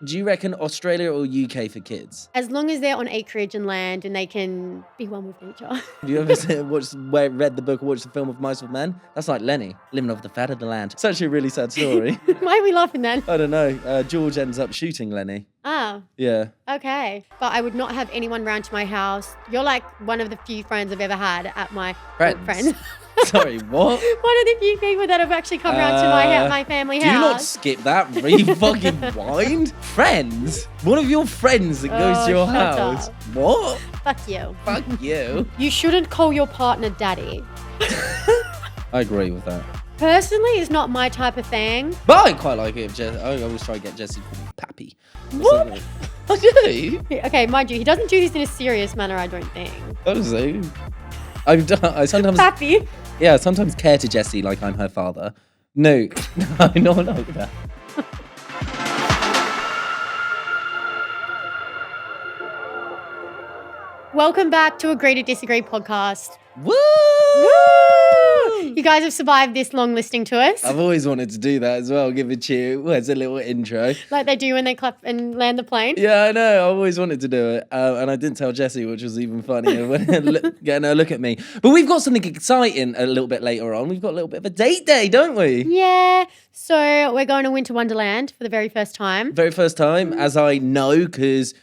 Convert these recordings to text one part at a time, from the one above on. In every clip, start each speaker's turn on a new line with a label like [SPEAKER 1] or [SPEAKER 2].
[SPEAKER 1] Do you reckon Australia or UK for kids?
[SPEAKER 2] As long as they're on acreage and land and they can be one with nature.
[SPEAKER 1] Have you ever read the book or watched the film of Mice with Men? That's like Lenny, living off the fat of the land. It's actually a really sad story.
[SPEAKER 2] Why are we laughing then?
[SPEAKER 1] I don't know. George ends up shooting Lenny.
[SPEAKER 2] Ah.
[SPEAKER 1] Yeah.
[SPEAKER 2] Okay. But I would not have anyone round to my house. You're like one of the few friends I've ever had at my...
[SPEAKER 1] Friends? Sorry, what?
[SPEAKER 2] One of the few people that have actually come round to my family house.
[SPEAKER 1] Do not skip that. Fucking wind. Friends? One of your friends that goes to your house.
[SPEAKER 2] Up.
[SPEAKER 1] What?
[SPEAKER 2] Fuck you.
[SPEAKER 1] Fuck you.
[SPEAKER 2] You shouldn't call your partner daddy.
[SPEAKER 1] I agree with that.
[SPEAKER 2] Personally, it's not my type of thing.
[SPEAKER 1] But I quite like it if I always try to get Jessie to call me Pappy.
[SPEAKER 2] What?
[SPEAKER 1] I do.
[SPEAKER 2] Okay, mind you, he doesn't do this in a serious manner, I don't think.
[SPEAKER 1] Honestly. I sometimes...
[SPEAKER 2] Pappy?
[SPEAKER 1] Yeah, I sometimes care to Jessie like I'm her father. No, not like that.
[SPEAKER 2] Welcome back to Agree to Disagree podcast.
[SPEAKER 1] Woo!
[SPEAKER 2] You guys have survived this long listening to us.
[SPEAKER 1] I've always wanted to do that as well. Give it to you. Where's a little intro?
[SPEAKER 2] Like they do when they clap and land the plane.
[SPEAKER 1] Yeah, I know. I always wanted to do it. And I didn't tell Jessie, which was even funnier when getting her look at me. But we've got something exciting a little bit later on. We've got a little bit of a date day, don't we?
[SPEAKER 2] Yeah. So we're going to Wynter Wonderland for the very first time.
[SPEAKER 1] Very first time, as I know, because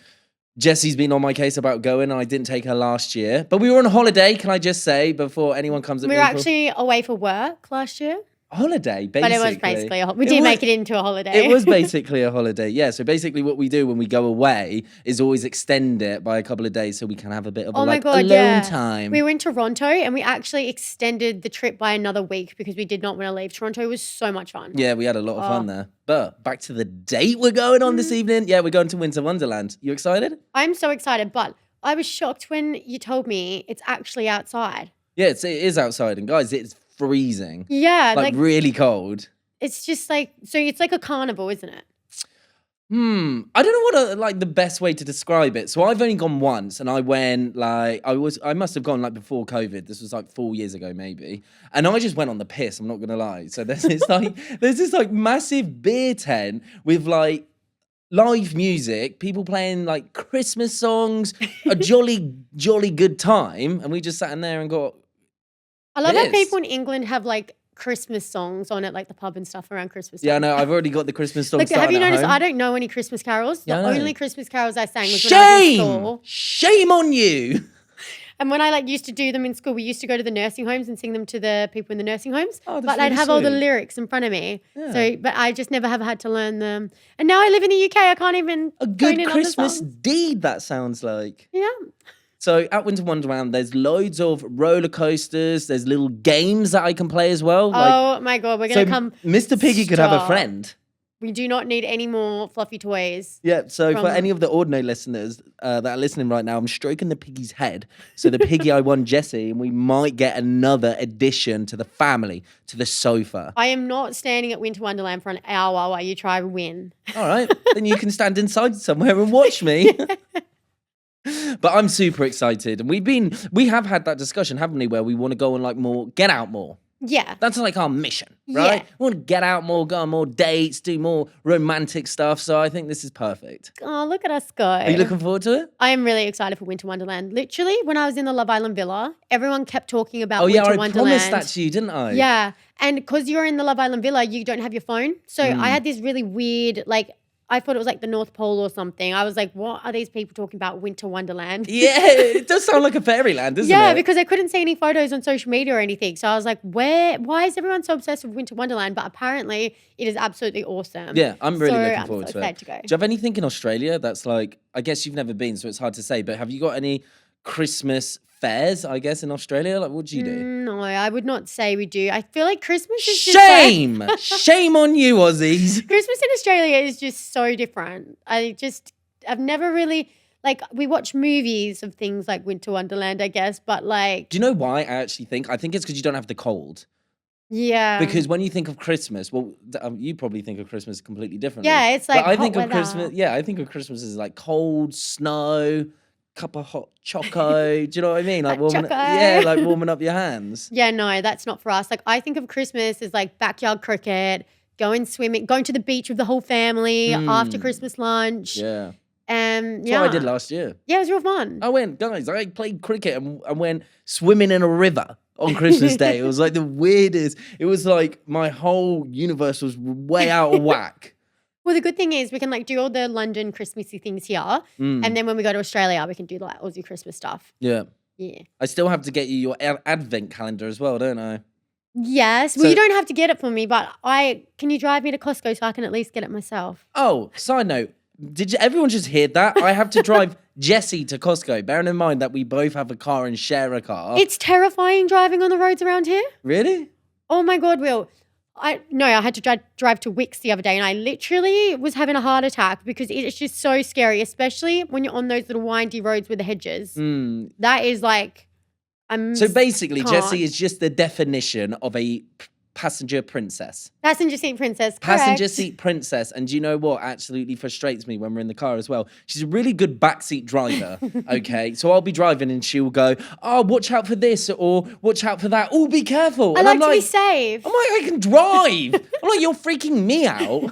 [SPEAKER 1] Jessie's been on my case about going and I didn't take her last year. But we were on holiday, can I just say, before anyone comes at me.
[SPEAKER 2] We were actually away for work last year.
[SPEAKER 1] Holiday, basically.
[SPEAKER 2] But it was basically we did make it into a holiday.
[SPEAKER 1] It was basically a holiday, yeah. So basically what we do when we go away is always extend it by a couple of days so we can have a bit of alone time.
[SPEAKER 2] We were in Toronto and we actually extended the trip by another week because we did not want to leave. Toronto was so much fun.
[SPEAKER 1] Yeah, we had a lot of fun there. But back to the date we're going on this evening. Yeah, we're going to Wynter Wonderland. You excited?
[SPEAKER 2] I'm so excited, but I was shocked when you told me it's actually outside.
[SPEAKER 1] Yeah, it is outside. And guys, it's freezing.
[SPEAKER 2] Yeah.
[SPEAKER 1] Like really cold.
[SPEAKER 2] It's just like, so it's like a carnival, isn't it?
[SPEAKER 1] I don't know what the best way to describe it. So I've only gone once and I went I must have gone before COVID. This was 4 years ago maybe. And I just went on the piss, I'm not gonna lie. So there's this massive beer tent with live music, people playing Christmas songs, a jolly good time, and we just sat in there and got
[SPEAKER 2] I love how people in England have Christmas songs on at the pub and stuff around Christmas time.
[SPEAKER 1] Yeah, no, I've already got the Christmas songs.
[SPEAKER 2] Have you noticed?
[SPEAKER 1] Home.
[SPEAKER 2] I don't know any Christmas carols. The only Christmas carols I sang was when I was in school.
[SPEAKER 1] Shame on you.
[SPEAKER 2] And when I used to do them in school, we used to go to the nursing homes and sing them to the people in the nursing homes.
[SPEAKER 1] Oh,
[SPEAKER 2] but I'd have all the lyrics in front of me.
[SPEAKER 1] Yeah.
[SPEAKER 2] So, but I just never have had to learn them. And now I live in the UK. I can't even
[SPEAKER 1] a good Christmas deed. That sounds like.
[SPEAKER 2] Yeah.
[SPEAKER 1] So at Wynter Wonderland, there's loads of roller coasters. There's little games that I can play as well.
[SPEAKER 2] Oh my God, we're going to come.
[SPEAKER 1] Mr. Piggy could have a friend.
[SPEAKER 2] We do not need any more fluffy toys.
[SPEAKER 1] Yeah, so for any of the ordinary listeners that are listening right now, I'm stroking the piggy's head. So the piggy I won Jessie, and we might get another addition to the family, to the sofa.
[SPEAKER 2] I am not standing at Wynter Wonderland for an hour while you try to win.
[SPEAKER 1] All right, then you can stand inside somewhere and watch me. But I'm super excited. And we have had that discussion, haven't we, where we want to go on get out more.
[SPEAKER 2] Yeah.
[SPEAKER 1] That's our mission, right?
[SPEAKER 2] Yeah.
[SPEAKER 1] We want to get out more, go on more dates, do more romantic stuff. So I think this is perfect.
[SPEAKER 2] Oh, look at us go.
[SPEAKER 1] Are you looking forward to it?
[SPEAKER 2] I am really excited for Wynter Wonderland. Literally, when I was in the Love Island Villa, everyone kept talking about Wynter Wonderland.
[SPEAKER 1] I promised that to you, didn't I?
[SPEAKER 2] Yeah. And because you're in the Love Island Villa, you don't have your phone. So I had this really weird, I thought it was the North Pole or something. I was like, what are these people talking about? Wynter Wonderland?
[SPEAKER 1] Yeah, it does sound like a fairyland, doesn't it?
[SPEAKER 2] Yeah, because I couldn't see any photos on social media or anything. So I was like, why is everyone so obsessed with Wynter Wonderland? But apparently it is absolutely awesome.
[SPEAKER 1] Yeah, I'm really looking forward to it.
[SPEAKER 2] To go.
[SPEAKER 1] Do you have anything in Australia that's I guess you've never been, so it's hard to say, but have you got any Christmas fairs, I guess, in Australia? What do you do?
[SPEAKER 2] No, I would not say we do. I feel like Christmas is
[SPEAKER 1] Shame! Shame on you, Aussies.
[SPEAKER 2] Christmas in Australia is just so different. I've never really, we watch movies of things like Wynter Wonderland, I guess, but
[SPEAKER 1] Do you know why I think it's because you don't have the cold.
[SPEAKER 2] Yeah.
[SPEAKER 1] Because when you think of Christmas, you probably think of Christmas completely differently.
[SPEAKER 2] Yeah, it's
[SPEAKER 1] but I
[SPEAKER 2] hot
[SPEAKER 1] think
[SPEAKER 2] weather.
[SPEAKER 1] of Christmas. Yeah, I think of Christmas as cold, snow, cup of hot choco. Do you know what I mean? Warming up your hands.
[SPEAKER 2] Yeah, no, that's not for us. I think of Christmas as backyard cricket, going swimming, going to the beach with the whole family after Christmas lunch.
[SPEAKER 1] Yeah.
[SPEAKER 2] And
[SPEAKER 1] That's what I did last year.
[SPEAKER 2] Yeah, it was real fun.
[SPEAKER 1] I played cricket and went swimming in a river on Christmas Day. It was like the weirdest. It was like my whole universe was way out of whack.
[SPEAKER 2] Well, the good thing is we can like do all the London Christmassy things here. And then when we go to Australia, we can do like Aussie Christmas stuff.
[SPEAKER 1] Yeah.
[SPEAKER 2] Yeah.
[SPEAKER 1] I still have to get you your advent calendar as well, don't I?
[SPEAKER 2] Yes. Well, you don't have to get it for me, but can you drive me to Costco so I can at least get it myself?
[SPEAKER 1] Oh, side note. Everyone just hear that? I have to drive Jessie to Costco, bearing in mind that we both have a car and share a car.
[SPEAKER 2] It's terrifying driving on the roads around here.
[SPEAKER 1] Really?
[SPEAKER 2] Oh my God, Will. I had to drive to Wicks the other day and I literally was having a heart attack because it's just so scary, especially when you're on those little windy roads with the hedges. That is like,
[SPEAKER 1] So basically, Jessie is just the definition of a passenger princess.
[SPEAKER 2] Passenger seat princess, correct.
[SPEAKER 1] Passenger seat princess. And do you know what absolutely frustrates me when we're in the car as well? She's a really good backseat driver, okay? So I'll be driving and she'll go, oh, watch out for this or watch out for that. Oh, be careful.
[SPEAKER 2] I like to be safe.
[SPEAKER 1] I'm like, I can drive. I'm like, you're freaking me out.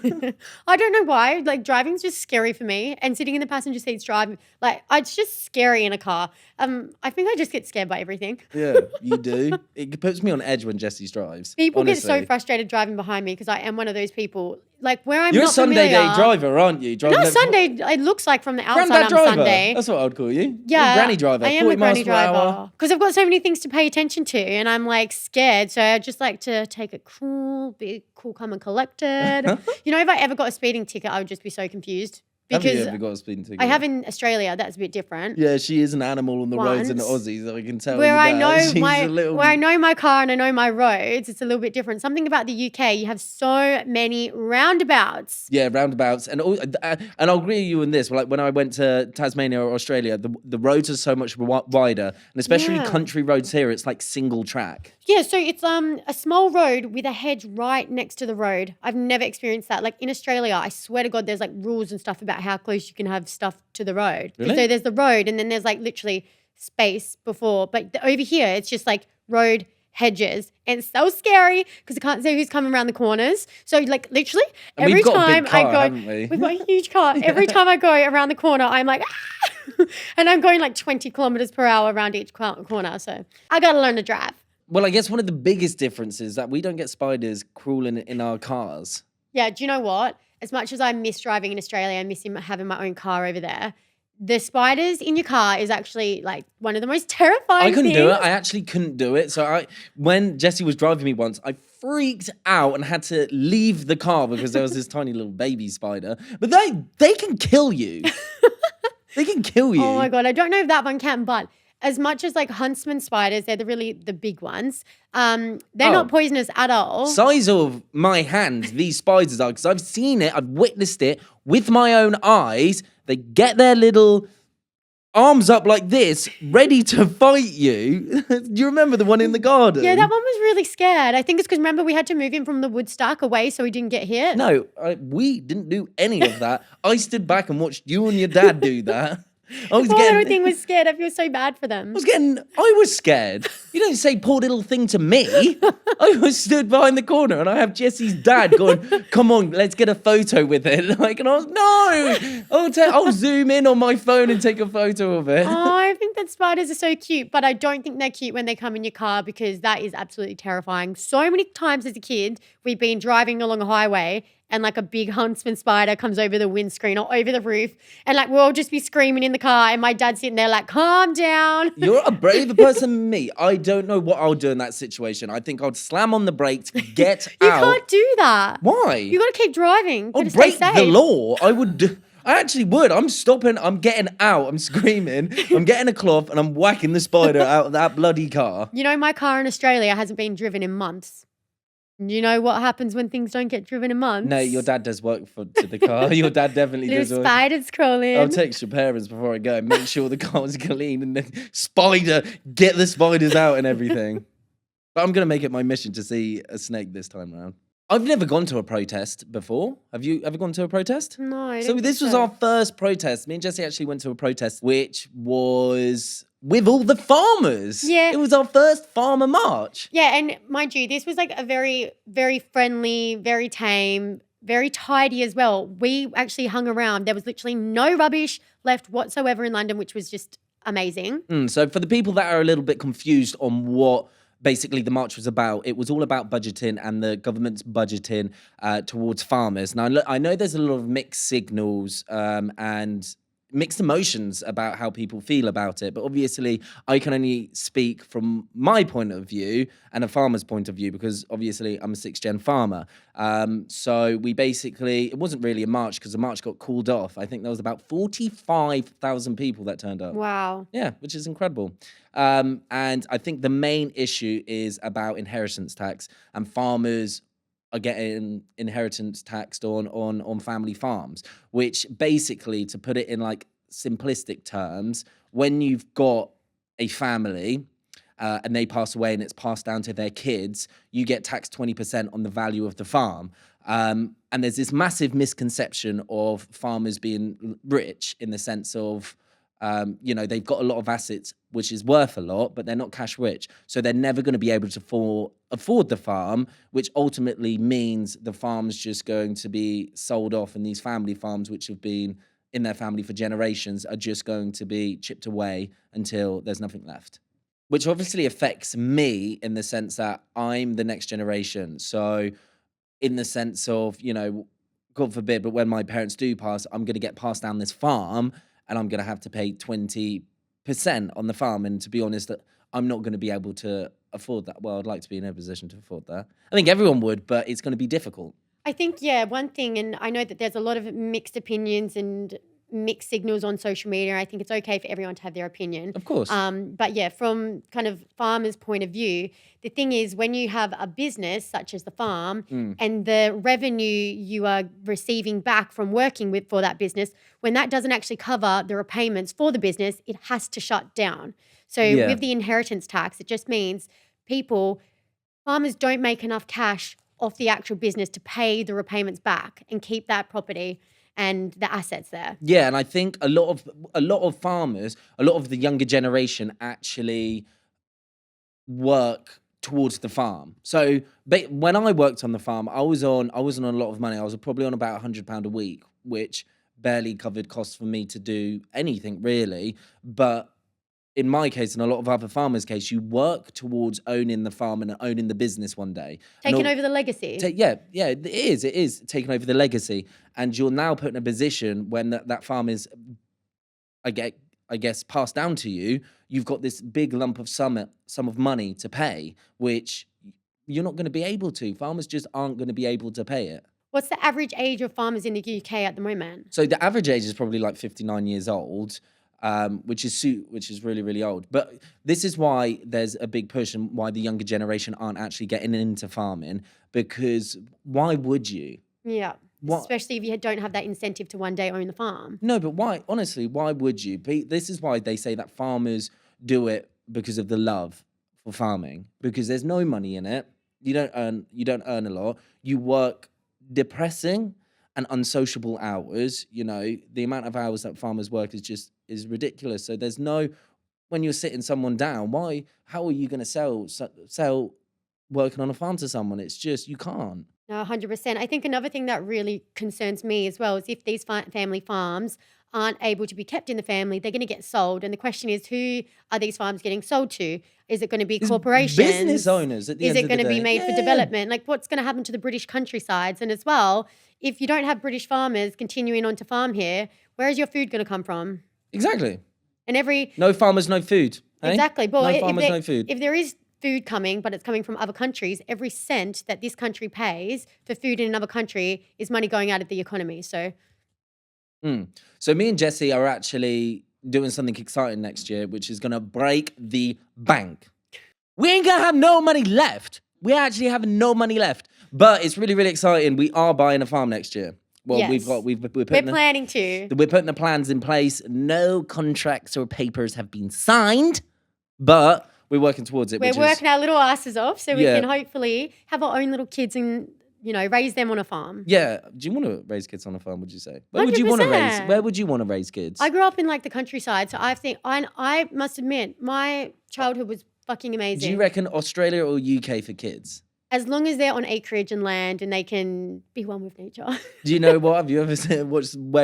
[SPEAKER 2] I don't know why. Like, driving's just scary for me. And sitting in the passenger seats driving, like, it's just scary in a car. I think I just get scared by everything.
[SPEAKER 1] Yeah, you do. It puts me on edge when Jessie drives.
[SPEAKER 2] People get so frustrated driving behind me because I am one of those people. Like where I'm
[SPEAKER 1] You're
[SPEAKER 2] not
[SPEAKER 1] a Sunday
[SPEAKER 2] familiar,
[SPEAKER 1] day driver, aren't you?
[SPEAKER 2] Not Sunday. It looks like from the outside
[SPEAKER 1] Granddad
[SPEAKER 2] I'm
[SPEAKER 1] driver.
[SPEAKER 2] Sunday.
[SPEAKER 1] That's what I would call you.
[SPEAKER 2] Yeah,
[SPEAKER 1] You're a granny driver.
[SPEAKER 2] I am
[SPEAKER 1] 40
[SPEAKER 2] a granny
[SPEAKER 1] miles per hour.
[SPEAKER 2] driver because I've got so many things to pay attention to, and I'm like scared. So I just like to take it cool, be cool, calm and collected. You know, if I ever got a speeding ticket, I would just be so confused. Because
[SPEAKER 1] have you ever got a speeding ticket?
[SPEAKER 2] I have in Australia. That's a bit different.
[SPEAKER 1] Yeah, she is an animal on the roads in the Aussies. I can tell.
[SPEAKER 2] Where
[SPEAKER 1] you
[SPEAKER 2] I
[SPEAKER 1] that.
[SPEAKER 2] where I know my car and I know my roads, it's a little bit different. Something about the UK, you have so many roundabouts.
[SPEAKER 1] Yeah, roundabouts, and I'll agree with you on this. Like when I went to Tasmania or Australia, the roads are so much wider, and especially country roads here, it's like single track.
[SPEAKER 2] Yeah, so it's a small road with a hedge right next to the road. I've never experienced that. Like in Australia, I swear to God, there's like rules and stuff about how close you can have stuff to the road.
[SPEAKER 1] Really?
[SPEAKER 2] So there's the road and then there's like literally space before. But over here, it's just like road hedges. And it's so scary because I can't see who's coming around the corners. So like literally every time I go, we've got a huge car. Every time I go around the corner, I'm like, ah! And I'm going like 20 kilometers per hour around each corner. So I got to learn to drive.
[SPEAKER 1] Well, I guess one of the biggest differences is that we don't get spiders crawling in our cars.
[SPEAKER 2] Yeah, do you know what? As much as I miss driving in Australia, I miss having my own car over there. The spiders in your car is actually like one of the most terrifying
[SPEAKER 1] I couldn't
[SPEAKER 2] things.
[SPEAKER 1] do it. I actually couldn't do it. So when Jessie was driving me once, I freaked out and had to leave the car because there was this tiny little baby spider. But they can kill you. They can kill you.
[SPEAKER 2] Oh my God, I don't know if that one can, but as much as like huntsman spiders, they're the big ones. They're not poisonous at all.
[SPEAKER 1] Size of my hand, these spiders are, because I've seen it, I've witnessed it with my own eyes. They get their little arms up like this, ready to fight you. Do you remember the one in the garden?
[SPEAKER 2] Yeah, that one was really scared. I think it's because remember we had to move him from the woodstack away so he didn't get hit.
[SPEAKER 1] No, we didn't do any of that. I stood back and watched you and your dad do that.
[SPEAKER 2] Everything was scared. I feel so bad for them.
[SPEAKER 1] I was scared. You don't say poor little thing to me. I was stood behind the corner and I have Jessie's dad going, come on, let's get a photo with it. Like, and I was, no, I'll zoom in on my phone and take a photo of it.
[SPEAKER 2] Oh, I think that spiders are so cute, but I don't think they're cute when they come in your car because that is absolutely terrifying. So many times as a kid, we've been driving along a highway and like a big huntsman spider comes over the windscreen or over the roof and like we'll all just be screaming in the car and my dad's sitting there like, calm down.
[SPEAKER 1] You're a braver person than me. I don't know what I'll do in that situation. I think I'd slam on the brakes, get out.
[SPEAKER 2] You can't do that.
[SPEAKER 1] Why?
[SPEAKER 2] You got to keep driving.
[SPEAKER 1] I'll break the law. I actually would. I'm stopping. I'm getting out. I'm screaming. I'm getting a cloth and I'm whacking the spider out of that bloody car.
[SPEAKER 2] You know, my car in Australia hasn't been driven in months. You know what happens when things don't get driven in months?
[SPEAKER 1] No, your dad does work to the car. Your dad definitely does work.
[SPEAKER 2] Spiders crawling.
[SPEAKER 1] I'll text your parents before I go and make sure the car's clean and get the spiders out and everything. But I'm going to make it my mission to see a snake this time around. I've never gone to a protest before. Have you ever gone to a protest?
[SPEAKER 2] No, I
[SPEAKER 1] So
[SPEAKER 2] don't
[SPEAKER 1] this
[SPEAKER 2] think
[SPEAKER 1] was
[SPEAKER 2] so.
[SPEAKER 1] our first protest. Me and Jessie actually went to a protest, which was with all the farmers.
[SPEAKER 2] Yeah.
[SPEAKER 1] It was our first farmer march.
[SPEAKER 2] Yeah, and mind you, this was like a very, very friendly, very tame, very tidy as well. We actually hung around. There was literally no rubbish left whatsoever in London, which was just amazing.
[SPEAKER 1] So for the people that are a little bit confused on what basically the march was about, it was all about budgeting and the government's budgeting towards farmers. Now, I know there's a lot of mixed signals and mixed emotions about how people feel about it, but obviously I can only speak from my point of view and a farmer's point of view, because obviously I'm a 6th-gen farmer. So we basically, it wasn't really a march because the march got called off. I think there was about 45,000 people that turned up.
[SPEAKER 2] Wow.
[SPEAKER 1] Yeah, which is incredible. And I think the main issue is about inheritance tax, and farmers are getting inheritance taxed on family farms, which basically, to put it in like simplistic terms, when you've got a family and they pass away and it's passed down to their kids, you get taxed 20% on the value of the farm. And there's this massive misconception of farmers being rich in the sense of, they've got a lot of assets, which is worth a lot, but they're not cash rich. So they're never going to be able to afford the farm, which ultimately means the farm's just going to be sold off. And these family farms, which have been in their family for generations, are just going to be chipped away until there's nothing left. Which obviously affects me in the sense that I'm the next generation. So in the sense of, God forbid, but when my parents do pass, I'm going to get passed down this farm, and I'm going to have to pay 20% on the farm. And to be honest, I'm not going to be able to afford that. Well, I'd like to be in a position to afford that. I think everyone would, but it's going to be difficult.
[SPEAKER 2] I think, one thing, and I know that there's a lot of mixed opinions and mixed signals on social media. I think it's okay for everyone to have their opinion.
[SPEAKER 1] Of course.
[SPEAKER 2] But yeah, from kind of farmers' point of view, the thing is when you have a business such as the farm and the revenue you are receiving back from working for that business, when that doesn't actually cover the repayments for the business, it has to shut down. So with the inheritance tax, it just means farmers don't make enough cash off the actual business to pay the repayments back and keep that property and the assets there.
[SPEAKER 1] Yeah, and I think a lot of farmers, a lot of the younger generation actually work towards the farm. So when I worked on the farm, I wasn't on a lot of money. I was probably on about £100 a week, which barely covered costs for me to do anything really. But in my case, and a lot of other farmers' case, you work towards owning the farm and owning the business one day.
[SPEAKER 2] Taking over the legacy.
[SPEAKER 1] It is taking over the legacy. And you're now put in a position when that farm is, I guess, passed down to you. You've got this big lump of sum of money to pay, which you're not going to be able to. Farmers just aren't going to be able to pay it.
[SPEAKER 2] What's the average age of farmers in the UK at the moment?
[SPEAKER 1] So the average age is probably like 59 years old. Which is really, really old. But this is why there's a big push and why the younger generation aren't actually getting into farming, because why would you?
[SPEAKER 2] Yeah. Especially if you don't have that incentive to one day own the farm.
[SPEAKER 1] No, but why? Honestly, why would you? This is why they say that farmers do it because of the love for farming, because there's no money in it. You don't earn a lot. You work depressing and unsociable hours. The amount of hours that farmers work is ridiculous. So there's when you're sitting someone down, how are you going to sell working on a farm to someone? It's just, you can't.
[SPEAKER 2] No, 100%. I think another thing that really concerns me as well is if these family farms aren't able to be kept in the family, they're going to get sold. And the question is, who are these farms getting sold to? Is it going to be corporations?
[SPEAKER 1] Business owners at the end of the day.
[SPEAKER 2] Is it going to be made for development? Like, what's going to happen to the British countrysides? And as well, if you don't have British farmers continuing on to farm here, where is your food going to come from?
[SPEAKER 1] Exactly.
[SPEAKER 2] And
[SPEAKER 1] no farmers, no food. Eh?
[SPEAKER 2] Exactly. But
[SPEAKER 1] no farmers, no food.
[SPEAKER 2] If there is food coming, but it's coming from other countries, every cent that this country pays for food in another country is money going out of the economy. So
[SPEAKER 1] me and Jessie are actually doing something exciting next year, which is going to break the bank. We ain't going to have no money left. We actually have no money left. But it's really, really exciting. We are buying a farm next year. Well,
[SPEAKER 2] yes.
[SPEAKER 1] we're
[SPEAKER 2] planning to.
[SPEAKER 1] We're putting the plans in place. No contracts or papers have been signed, but we're working towards it.
[SPEAKER 2] We're working our little asses off so we can hopefully have our own little kids and raise them on a farm.
[SPEAKER 1] Yeah. Do you want to raise kids on a farm, would you say? Where would you want to raise?
[SPEAKER 2] 100%.
[SPEAKER 1] Where would you want to raise kids?
[SPEAKER 2] I grew up in like the countryside, so I must admit my childhood was fucking amazing.
[SPEAKER 1] Do you reckon Australia or UK for kids?
[SPEAKER 2] As long as they're on acreage and land and they can be one with nature.
[SPEAKER 1] Do you know what? Have you ever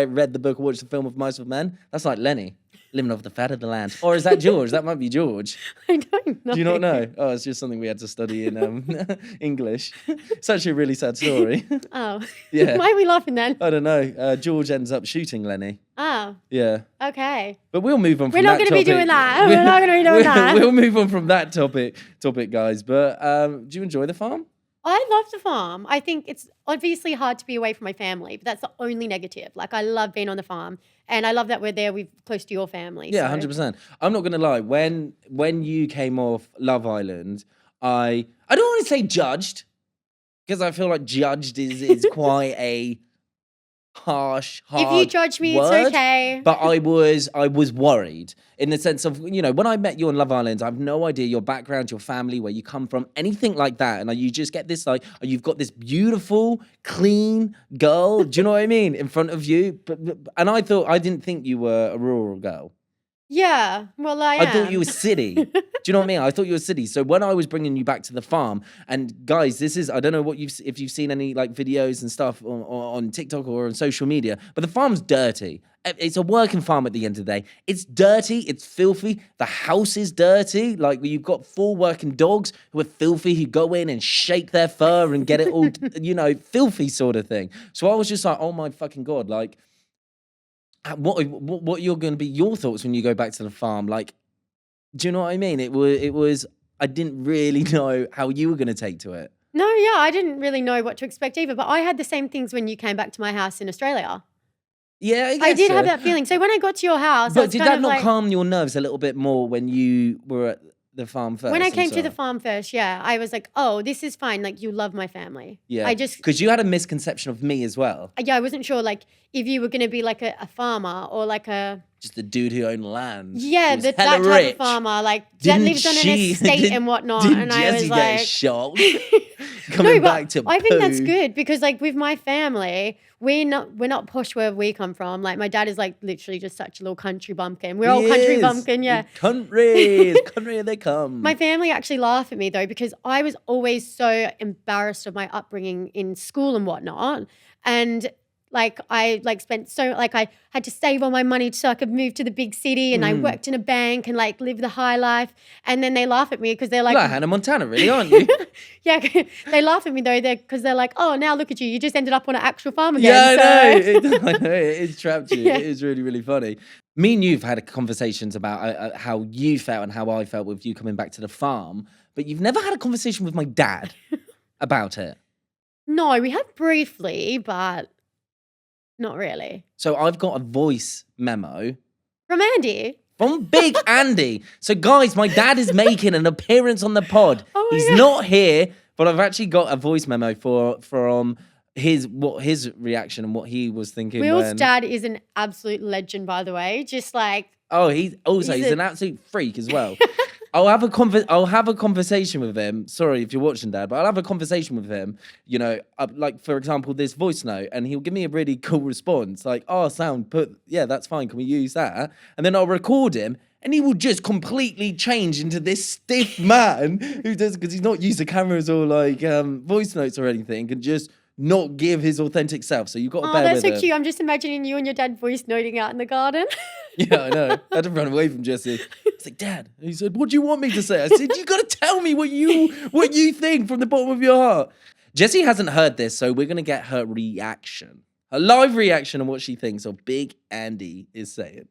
[SPEAKER 1] read the book or watched the film of Mice with Men? That's like Lenny, living off the fat of the land. Or is that George? That might be George.
[SPEAKER 2] I don't know.
[SPEAKER 1] Do you not know? Oh, it's just something we had to study in English. It's actually a really sad story.
[SPEAKER 2] Oh.
[SPEAKER 1] Yeah.
[SPEAKER 2] Why are we laughing then?
[SPEAKER 1] I don't know. George ends up shooting Lenny.
[SPEAKER 2] Oh.
[SPEAKER 1] Yeah.
[SPEAKER 2] Okay.
[SPEAKER 1] But we'll move on from
[SPEAKER 2] We're not going to be doing that. We're not going to be doing that.
[SPEAKER 1] We'll move on from that topic, guys. But do you enjoy the farm?
[SPEAKER 2] I love the farm. I think it's obviously hard to be away from my family, but that's the only negative. Like, I love being on the farm, and I love that we're there close to your family.
[SPEAKER 1] Yeah,
[SPEAKER 2] so.
[SPEAKER 1] 100%. I'm not going to lie. When you came off Love Island, I don't want to say judged, because I feel like judged is quite a harsh, hard
[SPEAKER 2] If you judge me,
[SPEAKER 1] word,
[SPEAKER 2] it's okay.
[SPEAKER 1] But I was worried in the sense of, when I met you on Love Island, I have no idea your background, your family, where you come from, anything like that. And you just get this, you've got this beautiful, clean girl, do you know what I mean, in front of you. And I didn't think you were a rural girl.
[SPEAKER 2] Yeah, well, I am.
[SPEAKER 1] I thought you were city. Do you know what I mean? I thought you were city. So when I was bringing you back to the farm, and guys, I don't know if you've seen any like videos and stuff on TikTok or on social media, but the farm's dirty. It's a working farm at the end of the day. It's dirty. It's filthy. The house is dirty. Like, you've got 4 working dogs who are filthy, who go in and shake their fur and get it all, filthy sort of thing. So I was just like, oh my fucking God, like, what you're going to be your thoughts when you go back to the farm? Like, do you know what I mean? It was I didn't really know how you were going to take to it.
[SPEAKER 2] No, yeah, I didn't really know what to expect either, but I had the same things when you came back to my house in Australia.
[SPEAKER 1] Yeah,
[SPEAKER 2] I did have that feeling. So when I got to your house,
[SPEAKER 1] but did that not calm your nerves a little bit more when you were at the farm first?
[SPEAKER 2] When I came to the farm first, yeah, I was like, oh, this is fine. Like, you love my family.
[SPEAKER 1] Yeah. Because you had a misconception of me as well.
[SPEAKER 2] Yeah, I wasn't sure, like, if you were going to be like a farmer or like
[SPEAKER 1] just a dude who owned land.
[SPEAKER 2] Yeah, that type of farmer, like, that lives on an estate and whatnot.
[SPEAKER 1] And
[SPEAKER 2] I was like,
[SPEAKER 1] get shocked coming back to
[SPEAKER 2] I think that's good because, like, with my family, we're not posh where we come from. Like, my dad is like literally just such a little country bumpkin. We're all country bumpkin, yeah.
[SPEAKER 1] Country they come.
[SPEAKER 2] My family actually laugh at me though because I was always so embarrassed of my upbringing in school and whatnot, and like I spent I had to save all my money so I could move to the big city, and I worked in a bank and like live the high life. And then they laugh at me because they're like,
[SPEAKER 1] you're like Hannah Montana, really, aren't you?
[SPEAKER 2] Yeah, they laugh at me though because they're like, oh, now look at you, you just ended up on an actual farm again.
[SPEAKER 1] Yeah, I know, it's trapped you. Yeah. It is really, really funny. Me and you've had conversations about how you felt and how I felt with you coming back to the farm, but you've never had a conversation with my dad about it. No,
[SPEAKER 2] we have briefly, but not really.
[SPEAKER 1] So I've got a voice memo.
[SPEAKER 2] From Andy?
[SPEAKER 1] From Big Andy. So guys, my dad is making an appearance on the pod. He's not here, but I've actually got a voice memo from his reaction and what he was thinking.
[SPEAKER 2] Will's dad is an absolute legend, by the way. Just like...
[SPEAKER 1] Oh, he's an absolute freak as well. I'll have a conversation with him. Sorry if you're watching, Dad, but I'll have a conversation with him. Like, for example, this voice note, and he'll give me a really cool response, like, "Oh, that's fine. Can we use that?" And then I'll record him, and he will just completely change into this stiff man who does, because he's not used to cameras or like voice notes or anything, and just not give his authentic self. So you've got to bear with it.
[SPEAKER 2] Oh, that's so cute. I'm just imagining you and your dad voice noting out in the garden.
[SPEAKER 1] Yeah, I know. I had to run away from Jessie. I was like, Dad. And he said, what do you want me to say? I said, you got to tell me what you think from the bottom of your heart. Jessie hasn't heard this, so we're going to get her reaction. Her live reaction on what she thinks of Big Andy is saying.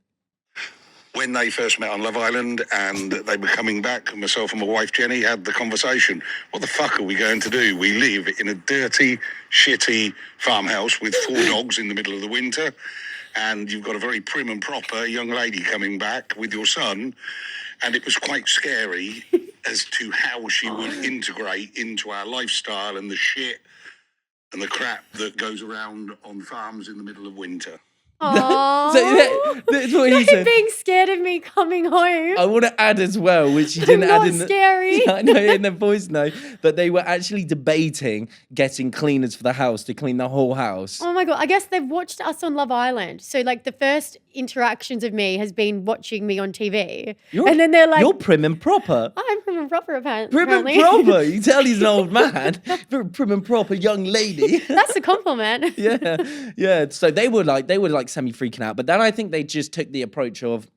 [SPEAKER 3] When they first met on Love Island and they were coming back, myself and my wife Jenny had the conversation. What the fuck are we going to do? We live in a dirty, shitty farmhouse with 4 dogs in the middle of the winter. And you've got a very prim and proper young lady coming back with your son. And it was quite scary as to how she would integrate into our lifestyle and the shit and the crap that goes around on farms in the middle of winter.
[SPEAKER 2] Aww.
[SPEAKER 1] So that's what he said.
[SPEAKER 2] Being scared of me coming home.
[SPEAKER 1] I want to add as well, which he didn't add in the
[SPEAKER 2] scary.
[SPEAKER 1] Yeah, I know in the voice note, that they were actually debating getting cleaners for the house to clean the whole house.
[SPEAKER 2] Oh my God. I guess they've watched us on Love Island. So like the first interactions of me has been watching me on TV. And then they're like,
[SPEAKER 1] you're prim and proper.
[SPEAKER 2] I'm prim and proper
[SPEAKER 1] Prim and proper. You tell he's an old man. Very prim and proper young lady.
[SPEAKER 2] That's a compliment.
[SPEAKER 1] Yeah. So they were like semi freaking out, but then I think they just took the approach of,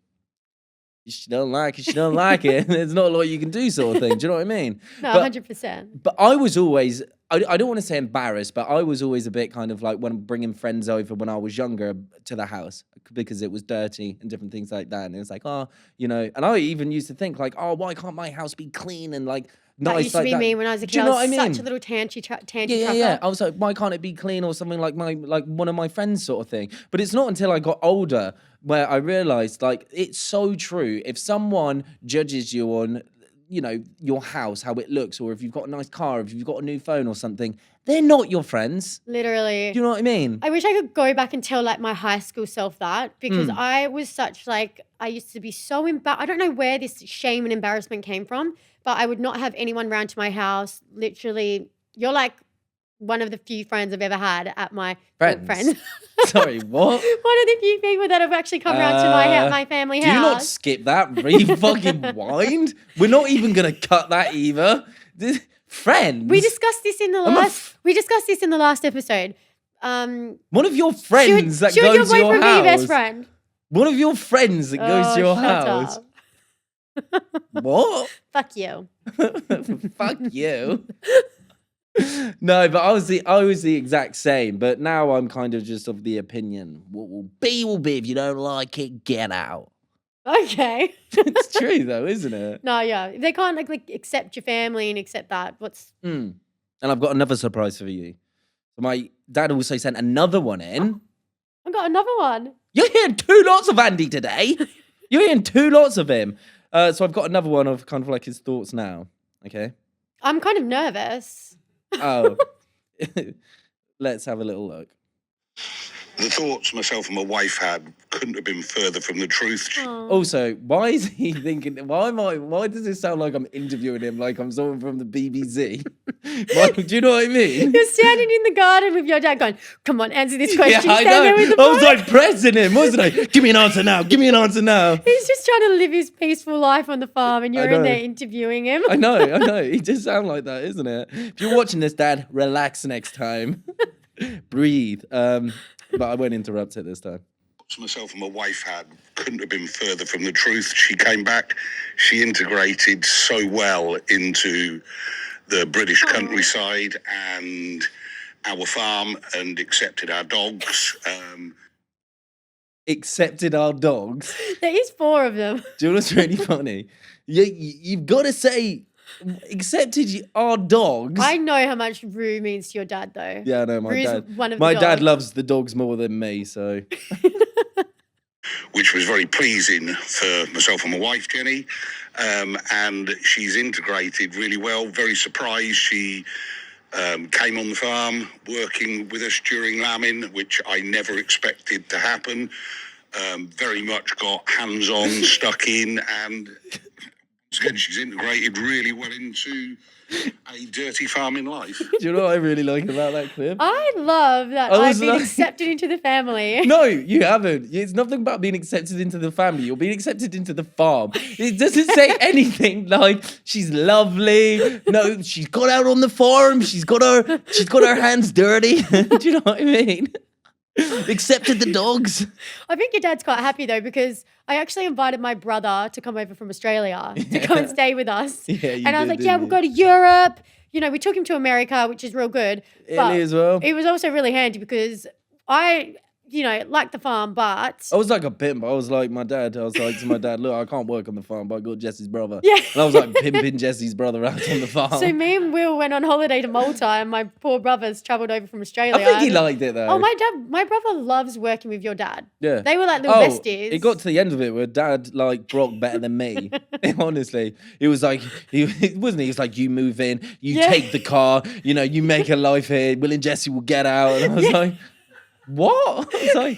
[SPEAKER 1] she don't like it, she don't like it. There's not a lot you can do, sort of thing. Do you know what I mean?
[SPEAKER 2] No, 100%.
[SPEAKER 1] But I was always, I don't want to say embarrassed, but I was always a bit kind of like when bringing friends over when I was younger to the house because it was dirty and different things like that. And it was like, and I even used to think like, why can't my house be clean and like nice?
[SPEAKER 2] That used to be me when I was a kid.
[SPEAKER 1] Do you know what I mean?
[SPEAKER 2] Such a little tanty
[SPEAKER 1] yeah. I was like, why can't it be clean or something like one of my friends sort of thing? But it's not until I got older where I realized like it's so true. If someone judges you on, your house, how it looks, or if you've got a nice car, if you've got a new phone or something, they're not your friends.
[SPEAKER 2] Literally.
[SPEAKER 1] Do you know what I mean?
[SPEAKER 2] I wish I could go back and tell like my high school self that because I was such like, I used to be so embarrassed. I don't know where this shame and embarrassment came from, but I would not have anyone round to my house. Literally, you're like one of the few friends I've ever had at my friends.
[SPEAKER 1] Sorry, what?
[SPEAKER 2] One of the few people that have actually come round to my family house.
[SPEAKER 1] Do you not skip that? Fucking wind? We're not even gonna cut that either. Friends.
[SPEAKER 2] We discussed this in the last episode.
[SPEAKER 1] One of your friends that
[SPEAKER 2] should
[SPEAKER 1] goes to your
[SPEAKER 2] boyfriend
[SPEAKER 1] house.
[SPEAKER 2] be your best friend?
[SPEAKER 1] One of your friends that goes to your
[SPEAKER 2] shut
[SPEAKER 1] house.
[SPEAKER 2] up.
[SPEAKER 1] What?
[SPEAKER 2] Fuck you.
[SPEAKER 1] Fuck you. No, but I was the exact same. But now I'm kind of just of the opinion, what will be will be. If you don't like it, get out.
[SPEAKER 2] Okay.
[SPEAKER 1] It's true though, isn't it?
[SPEAKER 2] No, yeah. They can't like accept your family and accept that.
[SPEAKER 1] And I've got another surprise for you. So my dad also sent another one in.
[SPEAKER 2] I've got another one.
[SPEAKER 1] You're hearing two lots of Andy today. You're hearing two lots of him. So I've got another one of kind of like his thoughts now. Okay.
[SPEAKER 2] I'm kind of nervous.
[SPEAKER 1] Oh. Let's have a little look.
[SPEAKER 3] The thoughts myself and my wife had couldn't have been further from the truth.
[SPEAKER 1] Also, why is he thinking? Why does it sound like I'm interviewing him like I'm someone from the BBC? Do you know what I mean?
[SPEAKER 2] You're standing in the garden with your dad, going, "Come on, answer this question."
[SPEAKER 1] Yeah, I know. I was like pressing him, wasn't I? Give me an answer now. Give me an answer now.
[SPEAKER 2] He's just trying to live his peaceful life on the farm, and you're in there interviewing him.
[SPEAKER 1] I know. He just sounds like that, isn't it? If you're watching this, Dad, relax next time. Breathe. But I won't interrupt it this time.
[SPEAKER 3] Myself and my wife had couldn't have been further from the truth. She came back. She integrated so well into the British countryside and our farm and accepted our dogs.
[SPEAKER 1] Accepted our dogs?
[SPEAKER 2] There is 4 of them.
[SPEAKER 1] Do you know what's really funny? You've got to say... accepted our dogs.
[SPEAKER 2] I know how much Rue means to your dad, though.
[SPEAKER 1] Yeah, I know my dad.
[SPEAKER 2] My
[SPEAKER 1] dad loves the dogs more than me, so.
[SPEAKER 3] Which was very pleasing for myself and my wife, Jenny. And she's integrated really well. Very surprised. She came on the farm working with us during lambing, which I never expected to happen. Very much got hands-on, stuck in, and... she's integrated really well into a dirty farming life.
[SPEAKER 1] Do you know what I really like about that clip?
[SPEAKER 2] I love that I've been accepted into the family.
[SPEAKER 1] No, you haven't. It's nothing about being accepted into the family. You're being accepted into the farm. It doesn't say anything like she's lovely. No, she's got out on the farm. She's got her hands dirty. Do you know what I mean? Accepted the dogs.
[SPEAKER 2] I think your dad's quite happy though, because I actually invited my brother to come over from Australia to come and stay with us.
[SPEAKER 1] Yeah,
[SPEAKER 2] and I was like, we'll go to Europe. We took him to America, which is real good.
[SPEAKER 1] Italy as well.
[SPEAKER 2] It was also really handy because I like the farm, but...
[SPEAKER 1] I was like a pimp. I was like to my dad, look, I can't work on the farm, but I got Jesse's brother.
[SPEAKER 2] Yeah.
[SPEAKER 1] And I was like pimping Jesse's brother out on the farm.
[SPEAKER 2] So me and Will went on holiday to Malta and my poor brothers travelled over from Australia.
[SPEAKER 1] I think he liked it though.
[SPEAKER 2] Oh, my brother loves working with your dad.
[SPEAKER 1] Yeah.
[SPEAKER 2] They were like little besties.
[SPEAKER 1] It got to the end of it where dad liked Brock better than me. Honestly. It was like, he was like, you move in, you take the car, you make a life here, Will and Jessie will get out. And I was like... What? I was like,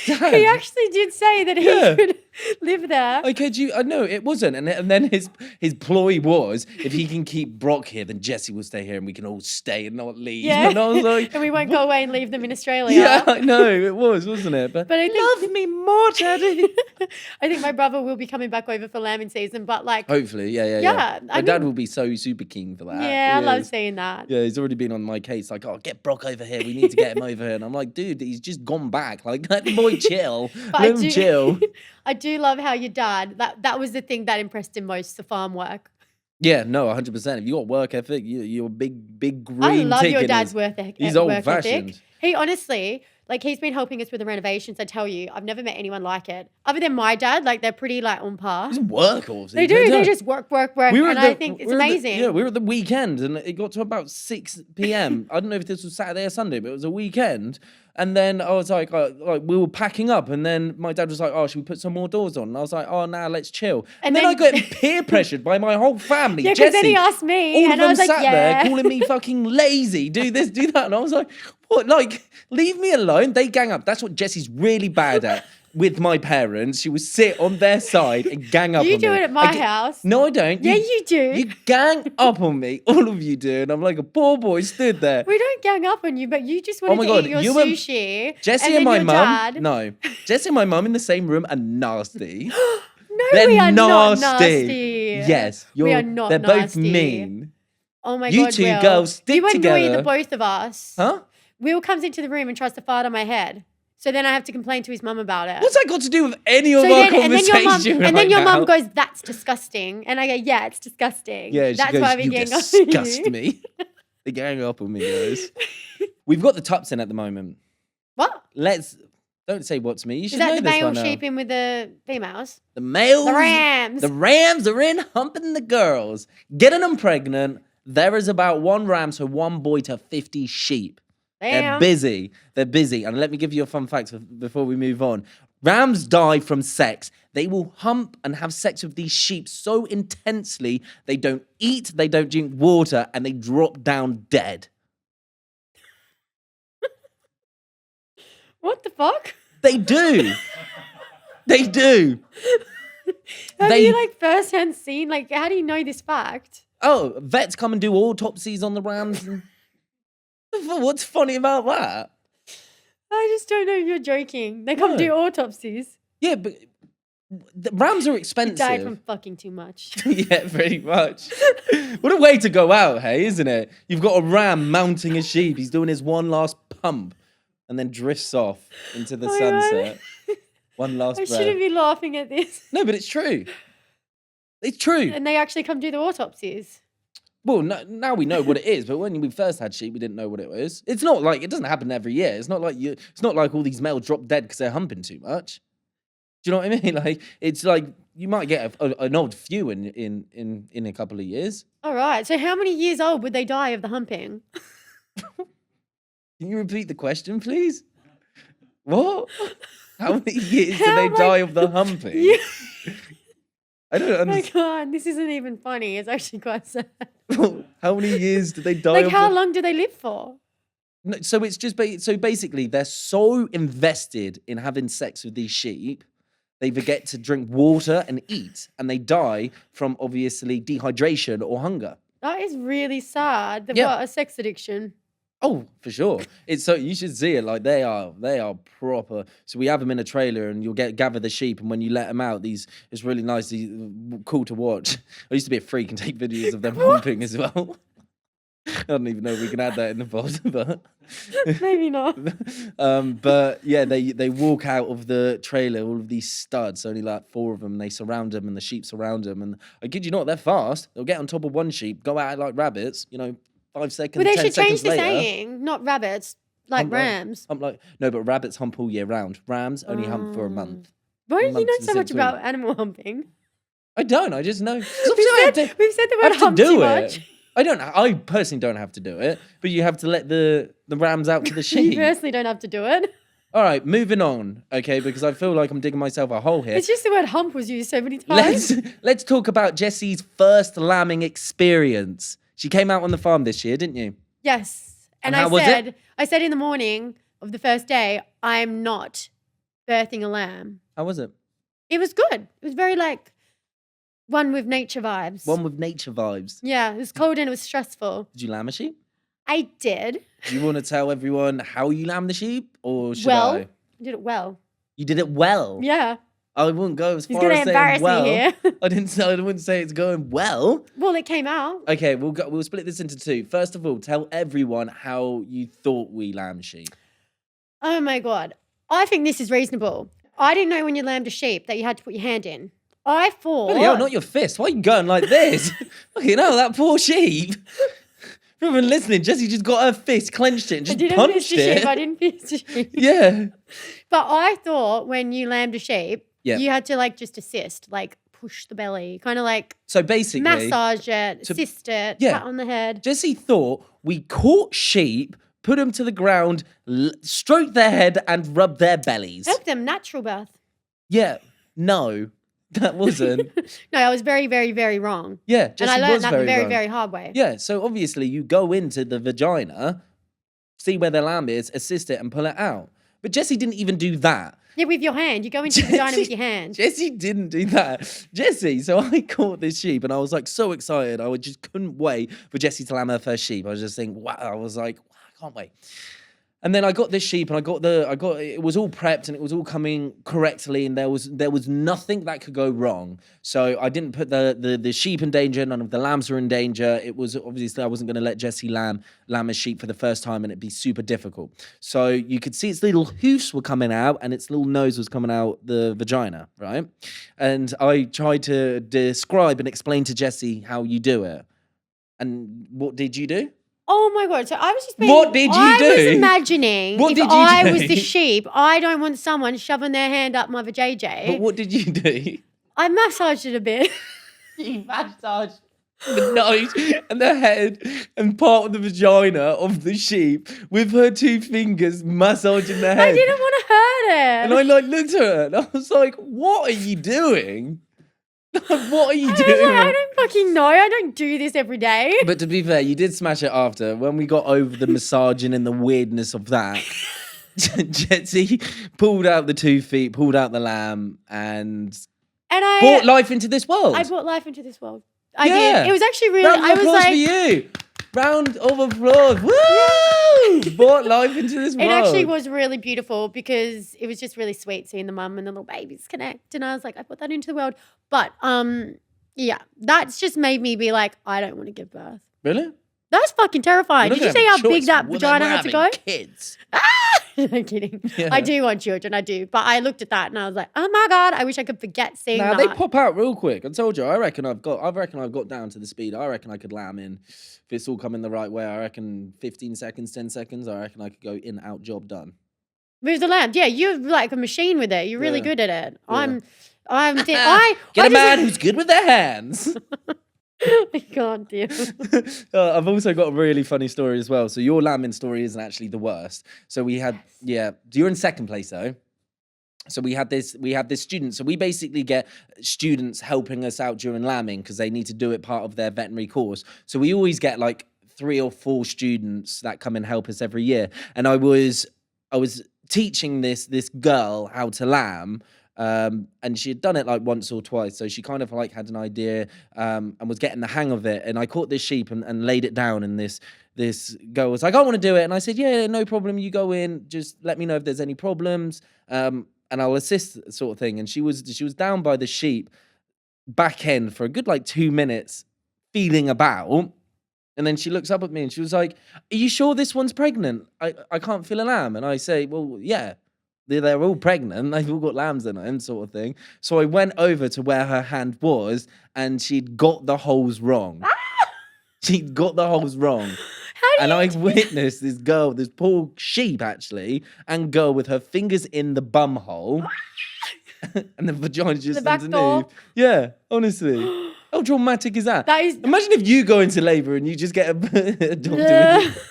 [SPEAKER 1] Dad.
[SPEAKER 2] He actually did say that he could live there.
[SPEAKER 1] I kid you. I know it wasn't, and then his ploy was, if he can keep Brock here, then Jessie will stay here, and we can all stay and not leave.
[SPEAKER 2] Yeah.
[SPEAKER 1] And I was like,
[SPEAKER 2] and we won't go away and leave them in Australia.
[SPEAKER 1] yeah, I know it was, wasn't it? But
[SPEAKER 2] I think,
[SPEAKER 1] love me more, Daddy.
[SPEAKER 2] I think my brother will be coming back over for lambing season, but like,
[SPEAKER 1] Hopefully, yeah.
[SPEAKER 2] Yeah,
[SPEAKER 1] My dad will be so super keen for that.
[SPEAKER 2] yeah, I
[SPEAKER 1] He
[SPEAKER 2] love
[SPEAKER 1] is.
[SPEAKER 2] seeing that.
[SPEAKER 1] Yeah, he's already been on my case. Like, oh, get Brock over here. We need to get him over here. And I'm like, dude, he's just gone back. Like, let the boy chill.
[SPEAKER 2] But
[SPEAKER 1] Let him chill.
[SPEAKER 2] I do love how your dad, that was the thing that impressed him most, the farm work.
[SPEAKER 1] Yeah, no, 100%. If you got work ethic, you're a big green
[SPEAKER 2] I love
[SPEAKER 1] tick
[SPEAKER 2] your
[SPEAKER 1] in
[SPEAKER 2] dad's
[SPEAKER 1] his-
[SPEAKER 2] work ethic.
[SPEAKER 1] He's
[SPEAKER 2] work
[SPEAKER 1] old-fashioned.
[SPEAKER 2] ethic. He honestly, like he's been helping us with the renovations. I tell you, I've never met anyone like it. Other than my dad, like they're pretty like on par.
[SPEAKER 1] He's a workhorse.
[SPEAKER 2] They do. They just work. I think it's amazing.
[SPEAKER 1] We were at the weekend and it got to about 6 p.m. I don't know if this was Saturday or Sunday, but it was a weekend. And then I was like we were packing up, and then my dad was like, "Oh, should we put some more doors on?" And I was like, "Oh, nah, let's chill." And then I got peer pressured by my whole family.
[SPEAKER 2] Yeah, because then he
[SPEAKER 1] Jesse,
[SPEAKER 2] asked me,
[SPEAKER 1] all of
[SPEAKER 2] and
[SPEAKER 1] them
[SPEAKER 2] I was like,
[SPEAKER 1] sat
[SPEAKER 2] "Yeah."
[SPEAKER 1] there calling me fucking lazy. Do this, do that, and I was like, "What? Like, leave me alone." They gang up. That's what Jesse's really bad at. With my parents, she would sit on their side and gang up on me.
[SPEAKER 2] You do it at my house.
[SPEAKER 1] No, I don't.
[SPEAKER 2] Yeah, you do.
[SPEAKER 1] You gang up on me. All of you do. And I'm like a poor boy stood there.
[SPEAKER 2] We don't gang up on you, but you just wanted
[SPEAKER 1] my
[SPEAKER 2] to
[SPEAKER 1] God,
[SPEAKER 2] eat your
[SPEAKER 1] you were-
[SPEAKER 2] sushi.
[SPEAKER 1] Jesse
[SPEAKER 2] and
[SPEAKER 1] and my
[SPEAKER 2] your
[SPEAKER 1] mum.
[SPEAKER 2] dad.
[SPEAKER 1] No. Jesse and my mum in the same room are nasty.
[SPEAKER 2] No,
[SPEAKER 1] They're
[SPEAKER 2] we are not
[SPEAKER 1] nasty.
[SPEAKER 2] nasty.
[SPEAKER 1] Yes.
[SPEAKER 2] We are not
[SPEAKER 1] They're both
[SPEAKER 2] nasty.
[SPEAKER 1] mean.
[SPEAKER 2] Oh my
[SPEAKER 1] You
[SPEAKER 2] God,
[SPEAKER 1] two
[SPEAKER 2] Will.
[SPEAKER 1] girls stick
[SPEAKER 2] You annoy
[SPEAKER 1] together.
[SPEAKER 2] the both of us.
[SPEAKER 1] Huh?
[SPEAKER 2] Will comes into the room and tries to fart on my head. So then I have to complain to his mum about it.
[SPEAKER 1] What's that got to do with any of our
[SPEAKER 2] and then
[SPEAKER 1] conversation
[SPEAKER 2] and then your
[SPEAKER 1] now?
[SPEAKER 2] mum goes, "That's disgusting," and I go, "Yeah, it's disgusting."
[SPEAKER 1] Yeah, she
[SPEAKER 2] that's
[SPEAKER 1] goes,
[SPEAKER 2] why we
[SPEAKER 1] "You
[SPEAKER 2] gang up on
[SPEAKER 1] disgust
[SPEAKER 2] you.
[SPEAKER 1] me." They gang up on me, guys. We've got the tups in at the moment.
[SPEAKER 2] What?
[SPEAKER 1] Don't say what's me. You
[SPEAKER 2] Is
[SPEAKER 1] should
[SPEAKER 2] that
[SPEAKER 1] know
[SPEAKER 2] the
[SPEAKER 1] this
[SPEAKER 2] male
[SPEAKER 1] one now.
[SPEAKER 2] sheep in with the females?
[SPEAKER 1] The males.
[SPEAKER 2] The rams.
[SPEAKER 1] The rams are in humping the girls, getting them pregnant. There is about 1 ram, so 1 boy to 50 sheep. They're
[SPEAKER 2] Damn.
[SPEAKER 1] busy. They're busy. And let me give you a fun fact before we move on. Rams die from sex. They will hump and have sex with these sheep so intensely, they don't eat, they don't drink water, and they drop down dead.
[SPEAKER 2] What the fuck?
[SPEAKER 1] They do. They do.
[SPEAKER 2] Have
[SPEAKER 1] They-
[SPEAKER 2] you like firsthand seen? Like, how do you know this fact?
[SPEAKER 1] Oh, vets come and do autopsies on the rams. And... What's funny about that?
[SPEAKER 2] I just don't know if you're joking. They come
[SPEAKER 1] No.
[SPEAKER 2] do autopsies.
[SPEAKER 1] Yeah, but the rams are
[SPEAKER 2] He
[SPEAKER 1] expensive.
[SPEAKER 2] died from fucking too much.
[SPEAKER 1] Yeah, pretty much. What a way to go out, hey, isn't it? You've got a ram mounting a sheep. He's doing his one last pump and then drifts off into the
[SPEAKER 2] Oh my God.
[SPEAKER 1] sunset. One last
[SPEAKER 2] I
[SPEAKER 1] breath.
[SPEAKER 2] shouldn't be laughing at this.
[SPEAKER 1] No, but it's true. It's true.
[SPEAKER 2] And they actually come do the autopsies.
[SPEAKER 1] Well, now we know what it is, but when we first had sheep, we didn't know what it was. It's not like it doesn't happen every year. It's not like all these males drop dead because they're humping too much. Do you know what I mean? Like it's like you might get an odd few in a couple of years.
[SPEAKER 2] All right. So how many years old would they die of the humping?
[SPEAKER 1] Can you repeat the question, please? What? How many years do
[SPEAKER 2] How
[SPEAKER 1] they
[SPEAKER 2] much-
[SPEAKER 1] die of the humping?
[SPEAKER 2] Yeah.
[SPEAKER 1] I don't
[SPEAKER 2] Oh my
[SPEAKER 1] understand.
[SPEAKER 2] God, this isn't even funny. It's actually quite sad.
[SPEAKER 1] How many years do they die
[SPEAKER 2] Like,
[SPEAKER 1] of
[SPEAKER 2] how
[SPEAKER 1] the...
[SPEAKER 2] long do they live for?
[SPEAKER 1] No, so it's just so basically they're so invested in having sex with these sheep, they forget to drink water and eat, and they die from obviously dehydration or hunger.
[SPEAKER 2] That is really sad. They've
[SPEAKER 1] Yeah.
[SPEAKER 2] got a sex addiction.
[SPEAKER 1] Oh, for sure. It's so you should see it. Like they are proper. So we have them in a trailer, and you'll gather the sheep, and when you let them out, it's really nice, cool to watch. I used to be a freak and take videos of them humping as well. I don't even know if we can add that in the pod, but
[SPEAKER 2] Maybe not.
[SPEAKER 1] but yeah, they walk out of the trailer, all of these studs, only like 4 of them, they surround them and the sheep surround them, and I kid you not, they're fast. They'll get on top of one sheep, go at it like rabbits, 5 seconds,
[SPEAKER 2] Well, they
[SPEAKER 1] 10
[SPEAKER 2] should change
[SPEAKER 1] seconds
[SPEAKER 2] the
[SPEAKER 1] later.
[SPEAKER 2] saying, not rabbits, like
[SPEAKER 1] Hump
[SPEAKER 2] rams.
[SPEAKER 1] Hump like no, but rabbits hump all year round. Rams only hump for a month.
[SPEAKER 2] Why do you know
[SPEAKER 1] months
[SPEAKER 2] so
[SPEAKER 1] in
[SPEAKER 2] much
[SPEAKER 1] between.
[SPEAKER 2] about animal humping?
[SPEAKER 1] I don't. I just know.
[SPEAKER 2] We've said the word hump too much.
[SPEAKER 1] I personally don't have to do it, but you have to let the rams out to the
[SPEAKER 2] You
[SPEAKER 1] sheep.
[SPEAKER 2] personally don't have to do it.
[SPEAKER 1] All right, moving on. Okay, because I feel like I'm digging myself a hole here.
[SPEAKER 2] It's just the word hump was used so many times.
[SPEAKER 1] Let's talk about Jessie's first lambing experience. She came out on the farm this year, didn't you?
[SPEAKER 2] Yes. And
[SPEAKER 1] how was it?
[SPEAKER 2] I said in the morning of the first day, I'm not birthing a lamb.
[SPEAKER 1] How was it?
[SPEAKER 2] It was good. It was very like one with nature vibes.
[SPEAKER 1] One with nature vibes.
[SPEAKER 2] Yeah, it was cold and it was stressful.
[SPEAKER 1] Did you lamb a sheep?
[SPEAKER 2] I did.
[SPEAKER 1] Do you want to tell everyone how you lamb the sheep, or should
[SPEAKER 2] Well,
[SPEAKER 1] I?
[SPEAKER 2] I did it well.
[SPEAKER 1] You did it well.
[SPEAKER 2] Yeah.
[SPEAKER 1] I wouldn't go as
[SPEAKER 2] He's
[SPEAKER 1] far
[SPEAKER 2] gonna
[SPEAKER 1] as saying
[SPEAKER 2] embarrass
[SPEAKER 1] well.
[SPEAKER 2] me here.
[SPEAKER 1] I wouldn't say it's going well.
[SPEAKER 2] Well, it came out.
[SPEAKER 1] Okay, we'll split this into two. First of all, tell everyone how you thought we lamb sheep.
[SPEAKER 2] Oh my God. I think this is reasonable. I didn't know when you lambed a sheep that you had to put your hand in. I thought.
[SPEAKER 1] Bloody hell, not your fist. Why are you going like this? Fucking hell, that poor sheep. For everyone listening, Jessie just got her fist, clenched it, and just punched it.
[SPEAKER 2] I didn't fist the sheep.
[SPEAKER 1] Yeah.
[SPEAKER 2] But I thought when you lambed a sheep,
[SPEAKER 1] Yeah.
[SPEAKER 2] you had to like just assist, like push the belly, kind of like
[SPEAKER 1] So basically,
[SPEAKER 2] massage it, assist it,
[SPEAKER 1] yeah.
[SPEAKER 2] pat on the head.
[SPEAKER 1] Jessie thought we caught sheep, put them to the ground, stroked their head, and rubbed their bellies.
[SPEAKER 2] Help them, natural birth.
[SPEAKER 1] Yeah. No, that wasn't.
[SPEAKER 2] No, I was very, very, very wrong.
[SPEAKER 1] Yeah, Jessie
[SPEAKER 2] And I learned
[SPEAKER 1] was
[SPEAKER 2] that the
[SPEAKER 1] very
[SPEAKER 2] very,
[SPEAKER 1] wrong.
[SPEAKER 2] very hard way.
[SPEAKER 1] Yeah, so obviously you go into the vagina, see where the lamb is, assist it, and pull it out. But Jessie didn't even do that.
[SPEAKER 2] Yeah, with your hand. You go into the vagina with your hand.
[SPEAKER 1] Jessie didn't do that. Jessie, so I caught this sheep and I was like so excited. I just couldn't wait for Jessie to lamb her first sheep. I was just thinking, wow. I was like, wow, I can't wait. And then I got this sheep and it was all prepped and it was all coming correctly and there was nothing that could go wrong. So I didn't put the sheep in danger, none of the lambs were in danger. It was obviously I wasn't gonna let Jessie lamb a sheep for the first time and it'd be super difficult. So you could see its little hoofs were coming out and its little nose was coming out the vagina, right? And I tried to describe and explain to Jessie how you do it. And what did you do?
[SPEAKER 2] Oh my God. So I was just being,
[SPEAKER 1] What did you
[SPEAKER 2] I
[SPEAKER 1] do?
[SPEAKER 2] was imagining
[SPEAKER 1] What
[SPEAKER 2] if
[SPEAKER 1] did you
[SPEAKER 2] I
[SPEAKER 1] do?
[SPEAKER 2] was the sheep, I don't want someone shoving their hand up my vajayjay.
[SPEAKER 1] But what did you do?
[SPEAKER 2] I massaged it a bit.
[SPEAKER 1] You massaged the nose and the head and part of the vagina of the sheep with her 2 fingers massaging the head.
[SPEAKER 2] I didn't want to hurt it.
[SPEAKER 1] And I looked at her and I was like, what are you doing? What are you
[SPEAKER 2] I was
[SPEAKER 1] doing?
[SPEAKER 2] like, I don't fucking know. I don't do this every day.
[SPEAKER 1] But to be fair, you did smash it after. When we got over the massaging and the weirdness of that, Jessie pulled out the 2 feet, pulled out the lamb, and
[SPEAKER 2] I
[SPEAKER 1] brought life into this world.
[SPEAKER 2] I brought life into this world. I
[SPEAKER 1] Yeah.
[SPEAKER 2] did. It was actually really.
[SPEAKER 1] Round of
[SPEAKER 2] I was
[SPEAKER 1] applause
[SPEAKER 2] like,
[SPEAKER 1] for you. Round of applause. Woo! Brought life into this world.
[SPEAKER 2] it actually was really beautiful because it was just really sweet seeing the mum and the little babies connect. And I was like, I put that into the world. But yeah, that's just made me be like, I don't want to give birth.
[SPEAKER 1] Really?
[SPEAKER 2] That's fucking terrifying.
[SPEAKER 1] We're
[SPEAKER 2] Did you
[SPEAKER 1] not
[SPEAKER 2] see
[SPEAKER 1] gonna
[SPEAKER 2] how
[SPEAKER 1] have a
[SPEAKER 2] big
[SPEAKER 1] choice.
[SPEAKER 2] that
[SPEAKER 1] We're
[SPEAKER 2] vagina had to go?
[SPEAKER 1] having Kids.
[SPEAKER 2] I'm kidding.
[SPEAKER 1] Yeah.
[SPEAKER 2] I do want children. I do. But I looked at that and I was like, oh my God, I wish I could forget seeing
[SPEAKER 1] Nah,
[SPEAKER 2] that.
[SPEAKER 1] they pop out real quick. I told you. I reckon I've got down to the speed. I reckon I could lamb in if it's all coming the right way. I reckon 15 seconds, 10 seconds. I reckon I could go in, out, job done.
[SPEAKER 2] With the lamb. Yeah, you're like a machine with it. You're really
[SPEAKER 1] Yeah.
[SPEAKER 2] good at it.
[SPEAKER 1] Yeah.
[SPEAKER 2] I
[SPEAKER 1] Get a man who's good with their hands.
[SPEAKER 2] I can't deal.
[SPEAKER 1] I've also got a really funny story as well. So your lambing story isn't actually the worst. So we had, you're in second place though. So we had this student. So we basically get students helping us out during lambing because they need to do it part of their veterinary course. So we always get like 3 or 4 students that come and help us every year. And I was teaching this girl how to lamb. And she had done it like once or twice, so she kind of like had an idea and was getting the hang of it. And I caught this sheep and laid it down, and this girl was like, "I want to do it," and I said, "Yeah, no problem. You go in. Just let me know if there's any problems, and I'll assist," sort of thing. And she was down by the sheep back end for a good like 2 minutes, feeling about. And then she looks up at me and she was like, "Are you sure this one's pregnant? I can't feel a lamb." And I say, "Well, yeah. They're all pregnant. They've all got lambs in them," sort of thing. So I went over to where her hand was, and she'd got the holes wrong. She'd got the holes wrong. And I witnessed this girl, this poor sheep actually, and girl with her fingers in the bum hole, and the vagina just
[SPEAKER 2] The back
[SPEAKER 1] underneath.
[SPEAKER 2] door?
[SPEAKER 1] Yeah, honestly. How traumatic is that?
[SPEAKER 2] That is.
[SPEAKER 1] Imagine if you go into labour and you just get a doctor with you.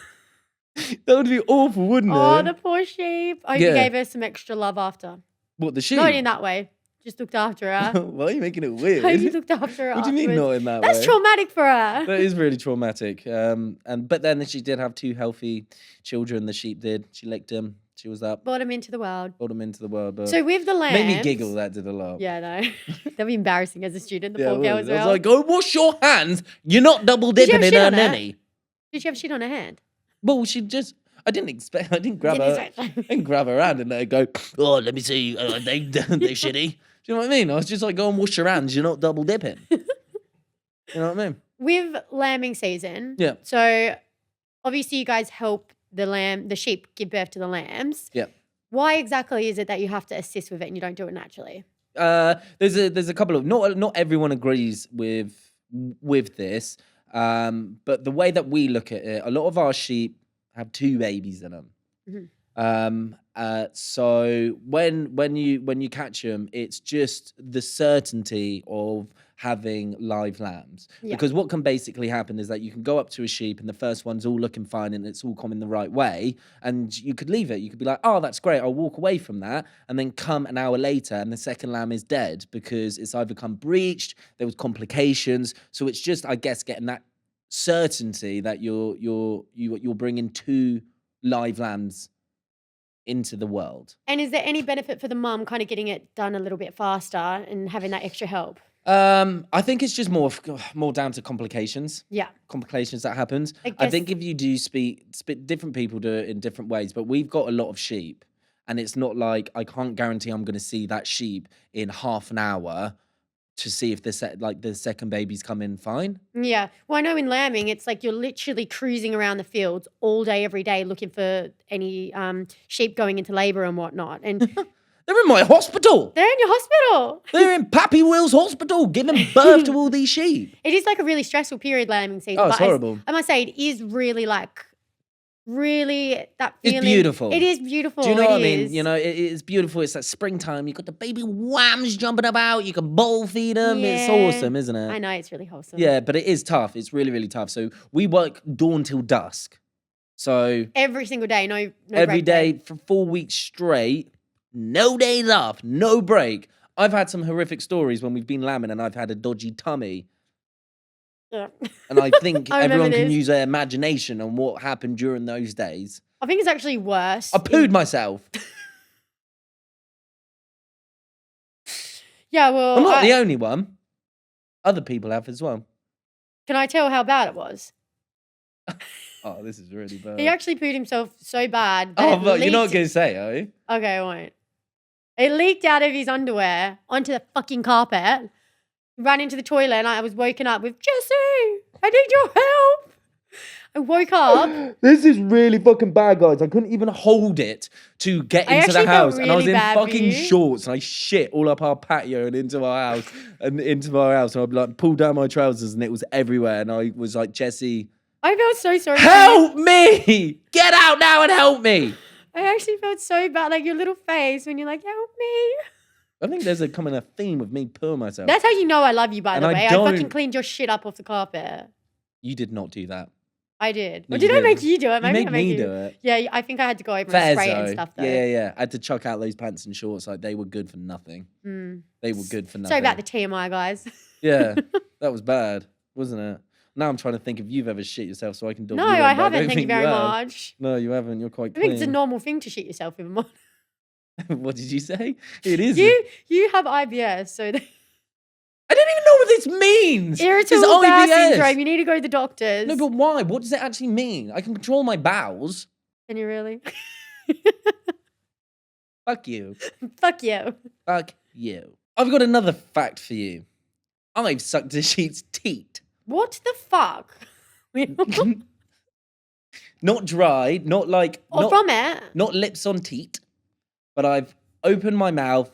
[SPEAKER 1] That would be awful, wouldn't
[SPEAKER 2] Oh,
[SPEAKER 1] it?
[SPEAKER 2] the poor sheep. I hope
[SPEAKER 1] Yeah.
[SPEAKER 2] you gave her some extra love after.
[SPEAKER 1] What, the sheep?
[SPEAKER 2] Not in that way. Just looked after her.
[SPEAKER 1] Why are you making it weird?
[SPEAKER 2] I hope you looked after her.
[SPEAKER 1] What do you mean
[SPEAKER 2] afterwards.
[SPEAKER 1] not in that
[SPEAKER 2] That's
[SPEAKER 1] way?
[SPEAKER 2] traumatic for her.
[SPEAKER 1] That is really traumatic. But then she did have 2 healthy children. The sheep did. She licked them, She was up.
[SPEAKER 2] Brought them into the world.
[SPEAKER 1] Brought them into the world. But
[SPEAKER 2] So with the lambs.
[SPEAKER 1] made me giggle. That did a lot.
[SPEAKER 2] Yeah, no. That'd be embarrassing as a student, the
[SPEAKER 1] Yeah,
[SPEAKER 2] poor
[SPEAKER 1] it
[SPEAKER 2] girl
[SPEAKER 1] was.
[SPEAKER 2] as
[SPEAKER 1] I was
[SPEAKER 2] well.
[SPEAKER 1] like, go wash your hands. You're not double
[SPEAKER 2] Did you
[SPEAKER 1] dipping
[SPEAKER 2] have
[SPEAKER 1] in
[SPEAKER 2] shit
[SPEAKER 1] her
[SPEAKER 2] on her?
[SPEAKER 1] nanny.
[SPEAKER 2] Did she have shit on her hand?
[SPEAKER 1] Well, she just. I didn't grab her. I didn't grab her hand and let her go. Oh, let me see. They shitty. Do you know what I mean? I was just like, go and wash your hands. You're not double dipping. You know what I mean?
[SPEAKER 2] With lambing season.
[SPEAKER 1] Yeah.
[SPEAKER 2] So obviously you guys help the sheep give birth to the lambs.
[SPEAKER 1] Yeah.
[SPEAKER 2] Why exactly is it that you have to assist with it and you don't do it naturally?
[SPEAKER 1] There's a couple of not everyone agrees with this, but the way that we look at it, a lot of our sheep have 2 babies in them. So when you catch them, it's just the certainty of having live lambs.
[SPEAKER 2] Yeah.
[SPEAKER 1] Because what can basically happen is that you can go up to a sheep and the first one's all looking fine and it's all coming the right way, and you could leave it. You could be like, oh, that's great, I'll walk away from that, and then come an hour later and the second lamb is dead because it's either come breached, there was complications. So it's just, I guess, getting that certainty that you're bringing 2 live lambs into the world.
[SPEAKER 2] And is there any benefit for the mum kind of getting it done a little bit faster and having that extra help?
[SPEAKER 1] I think it's just more down to complications.
[SPEAKER 2] Yeah.
[SPEAKER 1] Complications that happens. I think if you do speak, different people do it in different ways, but we've got a lot of sheep, and it's not like I can't guarantee I'm going to see that sheep in half an hour to see if the second baby's come in fine.
[SPEAKER 2] Yeah. Well, I know in lambing, it's like you're literally cruising around the fields all day, every day, looking for any sheep going into labour and whatnot. And
[SPEAKER 1] they're in my hospital.
[SPEAKER 2] They're in your hospital.
[SPEAKER 1] They're in Pappy Will's hospital giving birth to all these sheep.
[SPEAKER 2] It is like a really stressful period, lambing season.
[SPEAKER 1] Oh, it's horrible.
[SPEAKER 2] I must say, it is really that feeling.
[SPEAKER 1] It's beautiful.
[SPEAKER 2] It is beautiful.
[SPEAKER 1] Do you know what I mean? You know, it's beautiful. It's that springtime. You got the baby whams jumping about. You can bowl feed them.
[SPEAKER 2] Yeah.
[SPEAKER 1] It's awesome, isn't it?
[SPEAKER 2] I know, it's really wholesome.
[SPEAKER 1] Yeah, but it is tough. It's really, really tough. So we work dawn till dusk. So
[SPEAKER 2] every single day, no
[SPEAKER 1] every
[SPEAKER 2] break
[SPEAKER 1] day for 4 weeks straight, no days off, no break. I've had some horrific stories when we've been lambing and I've had a dodgy tummy.
[SPEAKER 2] Yeah.
[SPEAKER 1] And I think
[SPEAKER 2] I
[SPEAKER 1] everyone can
[SPEAKER 2] this.
[SPEAKER 1] use their imagination on what happened during those days.
[SPEAKER 2] I think it's actually worse.
[SPEAKER 1] I pooed myself.
[SPEAKER 2] Yeah, well,
[SPEAKER 1] I'm not the only one. Other people have as well.
[SPEAKER 2] Can I tell how bad it was?
[SPEAKER 1] Oh, this is really bad.
[SPEAKER 2] He actually pooed himself so bad.
[SPEAKER 1] Oh,
[SPEAKER 2] that it
[SPEAKER 1] but you're not
[SPEAKER 2] leaked-
[SPEAKER 1] going to say, are you?
[SPEAKER 2] Okay, I won't. It leaked out of his underwear onto the fucking carpet. Ran into the toilet and I was woken up with, Jessie, I need your help. I woke up.
[SPEAKER 1] This is really fucking bad, guys. I couldn't even hold it to get
[SPEAKER 2] I
[SPEAKER 1] into the
[SPEAKER 2] actually felt
[SPEAKER 1] house. And I was
[SPEAKER 2] really
[SPEAKER 1] in
[SPEAKER 2] bad for
[SPEAKER 1] fucking
[SPEAKER 2] you.
[SPEAKER 1] shorts and I shit all up our patio and into our house. And I like pulled down my trousers and it was everywhere. And I was like, Jessie,
[SPEAKER 2] I felt so sorry.
[SPEAKER 1] help me! Get out now and help me!
[SPEAKER 2] I actually felt so bad, like your little face when you're like, help me.
[SPEAKER 1] I think there's a theme of me pooing myself.
[SPEAKER 2] That's how you know I love you, by
[SPEAKER 1] And
[SPEAKER 2] the
[SPEAKER 1] I
[SPEAKER 2] way. I
[SPEAKER 1] don't-
[SPEAKER 2] fucking cleaned your shit up off the carpet.
[SPEAKER 1] You did not do that.
[SPEAKER 2] I did.
[SPEAKER 1] No,
[SPEAKER 2] Or
[SPEAKER 1] you
[SPEAKER 2] did I
[SPEAKER 1] didn't.
[SPEAKER 2] make you do it?
[SPEAKER 1] You
[SPEAKER 2] Maybe
[SPEAKER 1] made
[SPEAKER 2] I made
[SPEAKER 1] me
[SPEAKER 2] you.
[SPEAKER 1] do it.
[SPEAKER 2] Yeah, I think I had to go over and
[SPEAKER 1] Fair,
[SPEAKER 2] spray it and
[SPEAKER 1] though.
[SPEAKER 2] stuff though.
[SPEAKER 1] Yeah. I had to chuck out those pants and shorts. Like they were good for nothing. They were good for nothing.
[SPEAKER 2] Sorry about the TMI, guys.
[SPEAKER 1] Yeah, that was bad, wasn't it? Now I'm trying to think if you've ever shit yourself so I can
[SPEAKER 2] No,
[SPEAKER 1] you in,
[SPEAKER 2] I
[SPEAKER 1] but
[SPEAKER 2] haven't.
[SPEAKER 1] don't
[SPEAKER 2] Thank you
[SPEAKER 1] think
[SPEAKER 2] very
[SPEAKER 1] have.
[SPEAKER 2] much.
[SPEAKER 1] No, you haven't. You're quite
[SPEAKER 2] I think it's a
[SPEAKER 1] clean.
[SPEAKER 2] normal thing to shit yourself even more.
[SPEAKER 1] What did you say? It is.
[SPEAKER 2] You have IBS, so
[SPEAKER 1] I don't even know what this means.
[SPEAKER 2] irritable
[SPEAKER 1] This
[SPEAKER 2] bowel
[SPEAKER 1] IBS.
[SPEAKER 2] syndrome. You need to go to the doctors.
[SPEAKER 1] No, but why? What does it actually mean? I can control my bowels.
[SPEAKER 2] Can you really?
[SPEAKER 1] Fuck you.
[SPEAKER 2] Fuck you.
[SPEAKER 1] Fuck you. I've got another fact for you. I've sucked a sheep's teat.
[SPEAKER 2] What the fuck?
[SPEAKER 1] Not dry, not like
[SPEAKER 2] Or
[SPEAKER 1] not,
[SPEAKER 2] from it?
[SPEAKER 1] not lips on teat, but I've opened my mouth,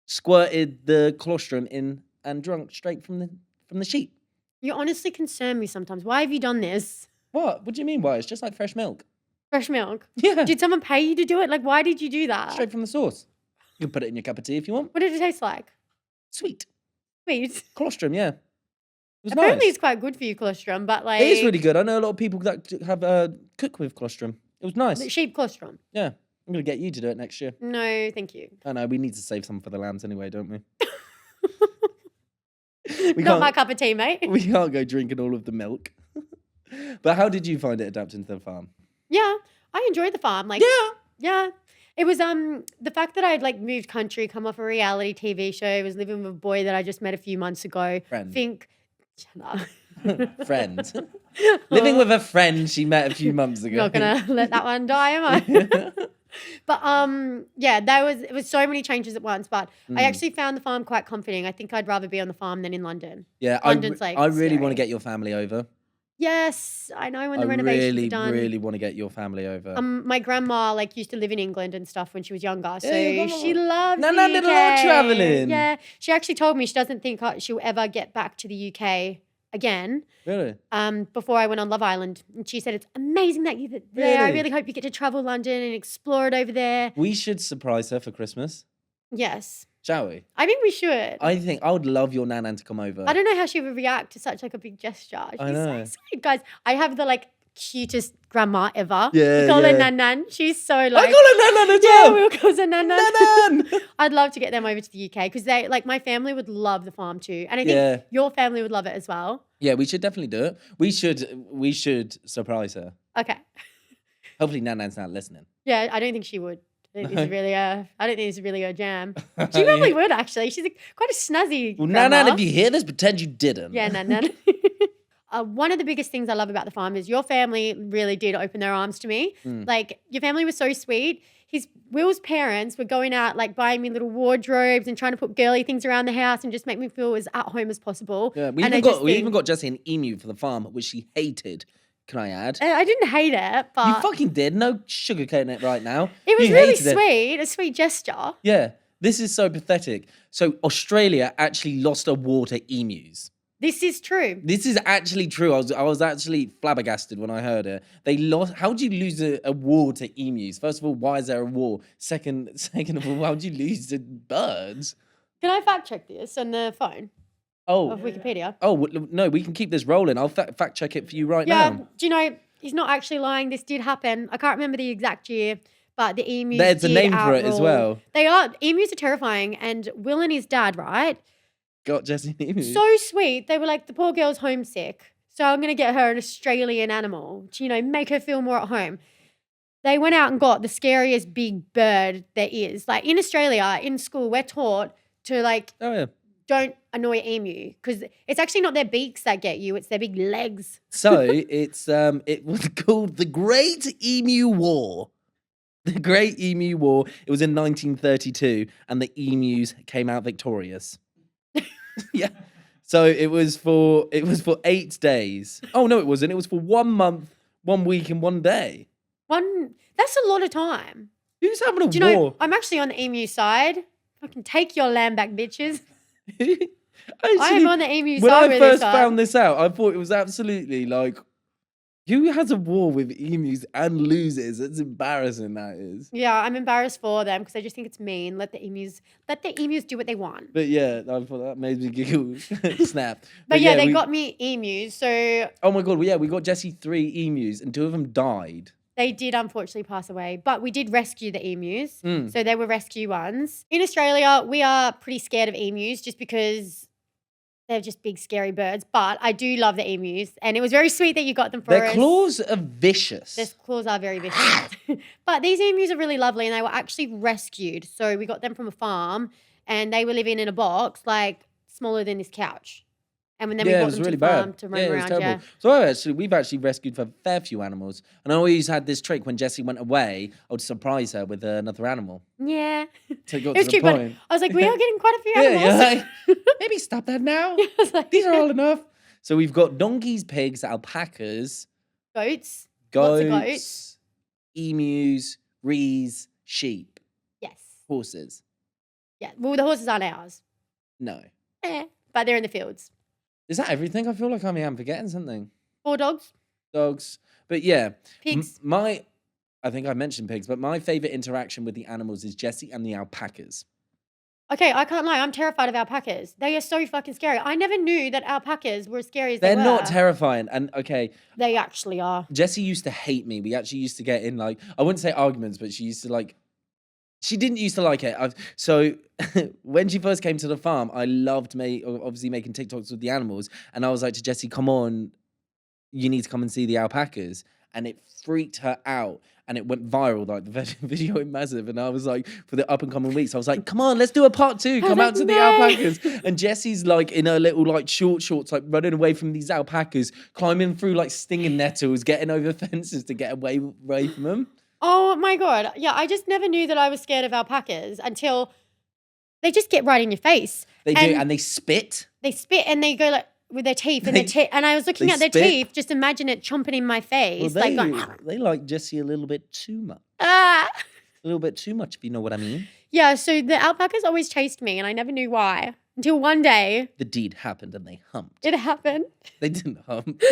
[SPEAKER 1] squirted the colostrum in, and drunk straight from the sheep.
[SPEAKER 2] You honestly concern me sometimes. Why have you done this?
[SPEAKER 1] What? What do you mean? Why? It's just like fresh milk.
[SPEAKER 2] Fresh milk.
[SPEAKER 1] Yeah,
[SPEAKER 2] Did someone pay you to do it? Like, why did you do that?
[SPEAKER 1] straight from the source. You can put it in your cup of tea if you want.
[SPEAKER 2] What did it taste like?
[SPEAKER 1] Sweet
[SPEAKER 2] Sweet.
[SPEAKER 1] colostrum. Yeah, it was
[SPEAKER 2] Apparently,
[SPEAKER 1] nice.
[SPEAKER 2] it's quite good for you, colostrum, but like
[SPEAKER 1] It is really good. I know a lot of people that have cook with colostrum. It was nice.
[SPEAKER 2] sheep colostrum.
[SPEAKER 1] Yeah, I'm gonna get you to do it next year.
[SPEAKER 2] No, thank you.
[SPEAKER 1] I know we need to save some for the lambs anyway, don't we?
[SPEAKER 2] Not my cup of tea, mate.
[SPEAKER 1] We can't go drinking all of the milk. But how did you find it adapting to the farm?
[SPEAKER 2] Yeah, I enjoyed the farm. Like,
[SPEAKER 1] Yeah.
[SPEAKER 2] yeah. It was the fact that I'd like moved country, come off a reality TV show, was living with a boy that I just met a few months ago.
[SPEAKER 1] Friend.
[SPEAKER 2] Shut up.
[SPEAKER 1] Friend. Living with a friend she met a few months ago.
[SPEAKER 2] Not gonna let that one die, am I? But yeah, it was so many changes at once. But I actually found the farm quite comforting. I think I'd rather be on the farm than in London.
[SPEAKER 1] Yeah,
[SPEAKER 2] London's
[SPEAKER 1] I really want
[SPEAKER 2] scary.
[SPEAKER 1] to get your family over.
[SPEAKER 2] Yes, I know when the renovations are done.
[SPEAKER 1] I really want to get your family over.
[SPEAKER 2] My grandma used to live in England and stuff when she was younger, so she
[SPEAKER 1] No,
[SPEAKER 2] loves
[SPEAKER 1] no,
[SPEAKER 2] the
[SPEAKER 1] no,
[SPEAKER 2] UK.
[SPEAKER 1] no, no, travelling.
[SPEAKER 2] Yeah, she actually told me she doesn't think she'll ever get back to the UK again.
[SPEAKER 1] Really?
[SPEAKER 2] Before I went on Love Island, and she said it's amazing that you're there. I really hope you get to travel London and explore it over there.
[SPEAKER 1] We should surprise her for Christmas,
[SPEAKER 2] Yes,
[SPEAKER 1] shall we?
[SPEAKER 2] I think we should.
[SPEAKER 1] I think I would love your Nan to come over.
[SPEAKER 2] I don't know how she would react to such like a big gesture. She's
[SPEAKER 1] I know.
[SPEAKER 2] so sweet, guys. I have the like cutest grandma ever.
[SPEAKER 1] Yeah,
[SPEAKER 2] we call her
[SPEAKER 1] yeah.
[SPEAKER 2] Nan. She's so like.
[SPEAKER 1] I call her Nan as
[SPEAKER 2] Yeah,
[SPEAKER 1] well.
[SPEAKER 2] we'll call her Nan.
[SPEAKER 1] Nan.
[SPEAKER 2] I'd love to get them over to the UK because they like my family would love the farm too, and I think your family would love it as well.
[SPEAKER 1] Yeah, we should definitely do it. We should surprise her.
[SPEAKER 2] Okay.
[SPEAKER 1] Hopefully Nan's not listening.
[SPEAKER 2] Yeah, I don't think she would. I don't think it's really a jam. She probably would actually. She's quite a snazzy.
[SPEAKER 1] Well,
[SPEAKER 2] grandma.
[SPEAKER 1] Nan, if you hear this, pretend you didn't.
[SPEAKER 2] Yeah, Nan. One of the biggest things I love about the farm is your family really did open their arms to me. Like your family was so sweet. Will's parents were going out like buying me little wardrobes and trying to put girly things around the house and just make me feel as at home as possible.
[SPEAKER 1] Yeah, we even got Jessie an emu for the farm, which she hated. Can I add?
[SPEAKER 2] I didn't hate it, but
[SPEAKER 1] You fucking did. No sugarcoating it right now.
[SPEAKER 2] it was
[SPEAKER 1] You
[SPEAKER 2] really
[SPEAKER 1] hated it.
[SPEAKER 2] sweet. A sweet gesture.
[SPEAKER 1] Yeah, this is so pathetic. So Australia actually lost a war to emus.
[SPEAKER 2] This is true.
[SPEAKER 1] This is actually true. I was actually flabbergasted when I heard it. They lost. How do you lose a war to emus? First of all, why is there a war? Second of all, how do you lose to birds?
[SPEAKER 2] Can I fact check this on the phone of Wikipedia?
[SPEAKER 1] Oh no, we can keep this rolling. I'll fact check it for you right
[SPEAKER 2] Yeah,
[SPEAKER 1] now.
[SPEAKER 2] do you know, he's not actually lying. This did happen. I can't remember the exact year, but the emus
[SPEAKER 1] There's a
[SPEAKER 2] did
[SPEAKER 1] name for it as
[SPEAKER 2] outrule-
[SPEAKER 1] well.
[SPEAKER 2] They are. Emus are terrifying. And Will and his dad, right?
[SPEAKER 1] Got Jessie an emu.
[SPEAKER 2] So sweet. They were like, the poor girl's homesick. So I'm going to get her an Australian animal to, make her feel more at home. They went out and got the scariest big bird there is. Like in Australia, in school, we're taught to
[SPEAKER 1] Oh yeah.
[SPEAKER 2] don't annoy emu because it's actually not their beaks that get you, it's their big legs.
[SPEAKER 1] So it was called the Great Emu War. The Great Emu War. It was in 1932, and the emus came out victorious. Yeah. So it was for 8 days. Oh no, it wasn't. It was for 1 month, 1 week, and 1 day.
[SPEAKER 2] That's a lot of time.
[SPEAKER 1] Who's having a
[SPEAKER 2] Do you
[SPEAKER 1] war?
[SPEAKER 2] know, I'm actually on the emu side. I can take your land back, bitches.
[SPEAKER 1] Actually,
[SPEAKER 2] I am on the emu
[SPEAKER 1] when
[SPEAKER 2] side
[SPEAKER 1] I
[SPEAKER 2] with
[SPEAKER 1] first
[SPEAKER 2] this
[SPEAKER 1] found this out, I thought it was absolutely who has a war with emus and loses? It's embarrassing, that is.
[SPEAKER 2] Yeah, I'm embarrassed for them because I just think it's mean. Let the emus do what they want.
[SPEAKER 1] But yeah, I thought that made me giggle. Snap.
[SPEAKER 2] But yeah, they got me emus, so
[SPEAKER 1] Oh my god, well, yeah, we got Jessie 3 emus and 2 of them died.
[SPEAKER 2] they did unfortunately pass away. But we did rescue the emus,
[SPEAKER 1] Mm.
[SPEAKER 2] so they were rescue ones. In Australia, we are pretty scared of emus just because they're just big, scary birds. But I do love the emus, and it was very sweet that you got them for
[SPEAKER 1] Their
[SPEAKER 2] us.
[SPEAKER 1] claws are vicious.
[SPEAKER 2] Their claws are very vicious. But these emus are really lovely, and they were actually rescued. So we got them from a farm, and they were living in a box like smaller than this couch. And then we
[SPEAKER 1] it
[SPEAKER 2] brought
[SPEAKER 1] was
[SPEAKER 2] them
[SPEAKER 1] really
[SPEAKER 2] to the farm
[SPEAKER 1] bad.
[SPEAKER 2] to run
[SPEAKER 1] It was
[SPEAKER 2] around.
[SPEAKER 1] terrible.
[SPEAKER 2] Yeah.
[SPEAKER 1] So we've actually rescued a fair few animals, and I always had this trick when Jessie went away, I would surprise her with another animal.
[SPEAKER 2] Yeah.
[SPEAKER 1] So it got
[SPEAKER 2] It was
[SPEAKER 1] to
[SPEAKER 2] cute,
[SPEAKER 1] the
[SPEAKER 2] but
[SPEAKER 1] point.
[SPEAKER 2] I was like, we are getting quite a few
[SPEAKER 1] Yeah,
[SPEAKER 2] animals.
[SPEAKER 1] you're like, maybe stop that now.
[SPEAKER 2] I was like,
[SPEAKER 1] These are all enough. So we've got donkeys, pigs, alpacas,
[SPEAKER 2] goats.
[SPEAKER 1] goats,
[SPEAKER 2] Lots of goats.
[SPEAKER 1] emus, rhees, sheep,
[SPEAKER 2] Yes.
[SPEAKER 1] horses.
[SPEAKER 2] Yeah. Well, the horses aren't ours.
[SPEAKER 1] No.
[SPEAKER 2] But they're in the fields.
[SPEAKER 1] Is that everything? I feel like I'm forgetting something.
[SPEAKER 2] 4 dogs.
[SPEAKER 1] Dogs. But yeah.
[SPEAKER 2] Pigs.
[SPEAKER 1] I think I mentioned pigs, but my favorite interaction with the animals is Jessie and the alpacas.
[SPEAKER 2] Okay, I can't lie. I'm terrified of alpacas. They are so fucking scary. I never knew that alpacas were as scary as they were.
[SPEAKER 1] They're not terrifying. And okay,
[SPEAKER 2] They actually are.
[SPEAKER 1] Jessie used to hate me. We actually used to get in I wouldn't say arguments, but she used to she didn't used to like it. So when she first came to the farm, I loved obviously making TikToks with the animals. And I was like to Jessie, come on, you need to come and see the alpacas. and it freaked her out. And it went viral, like the video went massive. And I was like, for the up and coming weeks, I was like, come on, let's do a part 2. Come out to the alpacas. And Jessie's like in her little like shorts, like running away from these alpacas, climbing through like stinging nettles, getting over fences to get away from them.
[SPEAKER 2] Oh my God. Yeah, I just never knew that I was scared of alpacas until they just get right in your face.
[SPEAKER 1] They do, and they spit.
[SPEAKER 2] They spit and they go like, with their teeth and I was looking at their teeth, just imagine it chomping in my face.
[SPEAKER 1] Well, they like Jessie a little bit too much.
[SPEAKER 2] A
[SPEAKER 1] little bit too much, if you know what I mean.
[SPEAKER 2] Yeah, so the alpacas always chased me and I never knew why. Until one day.
[SPEAKER 1] The deed happened and they humped.
[SPEAKER 2] It happened.
[SPEAKER 1] They didn't hump.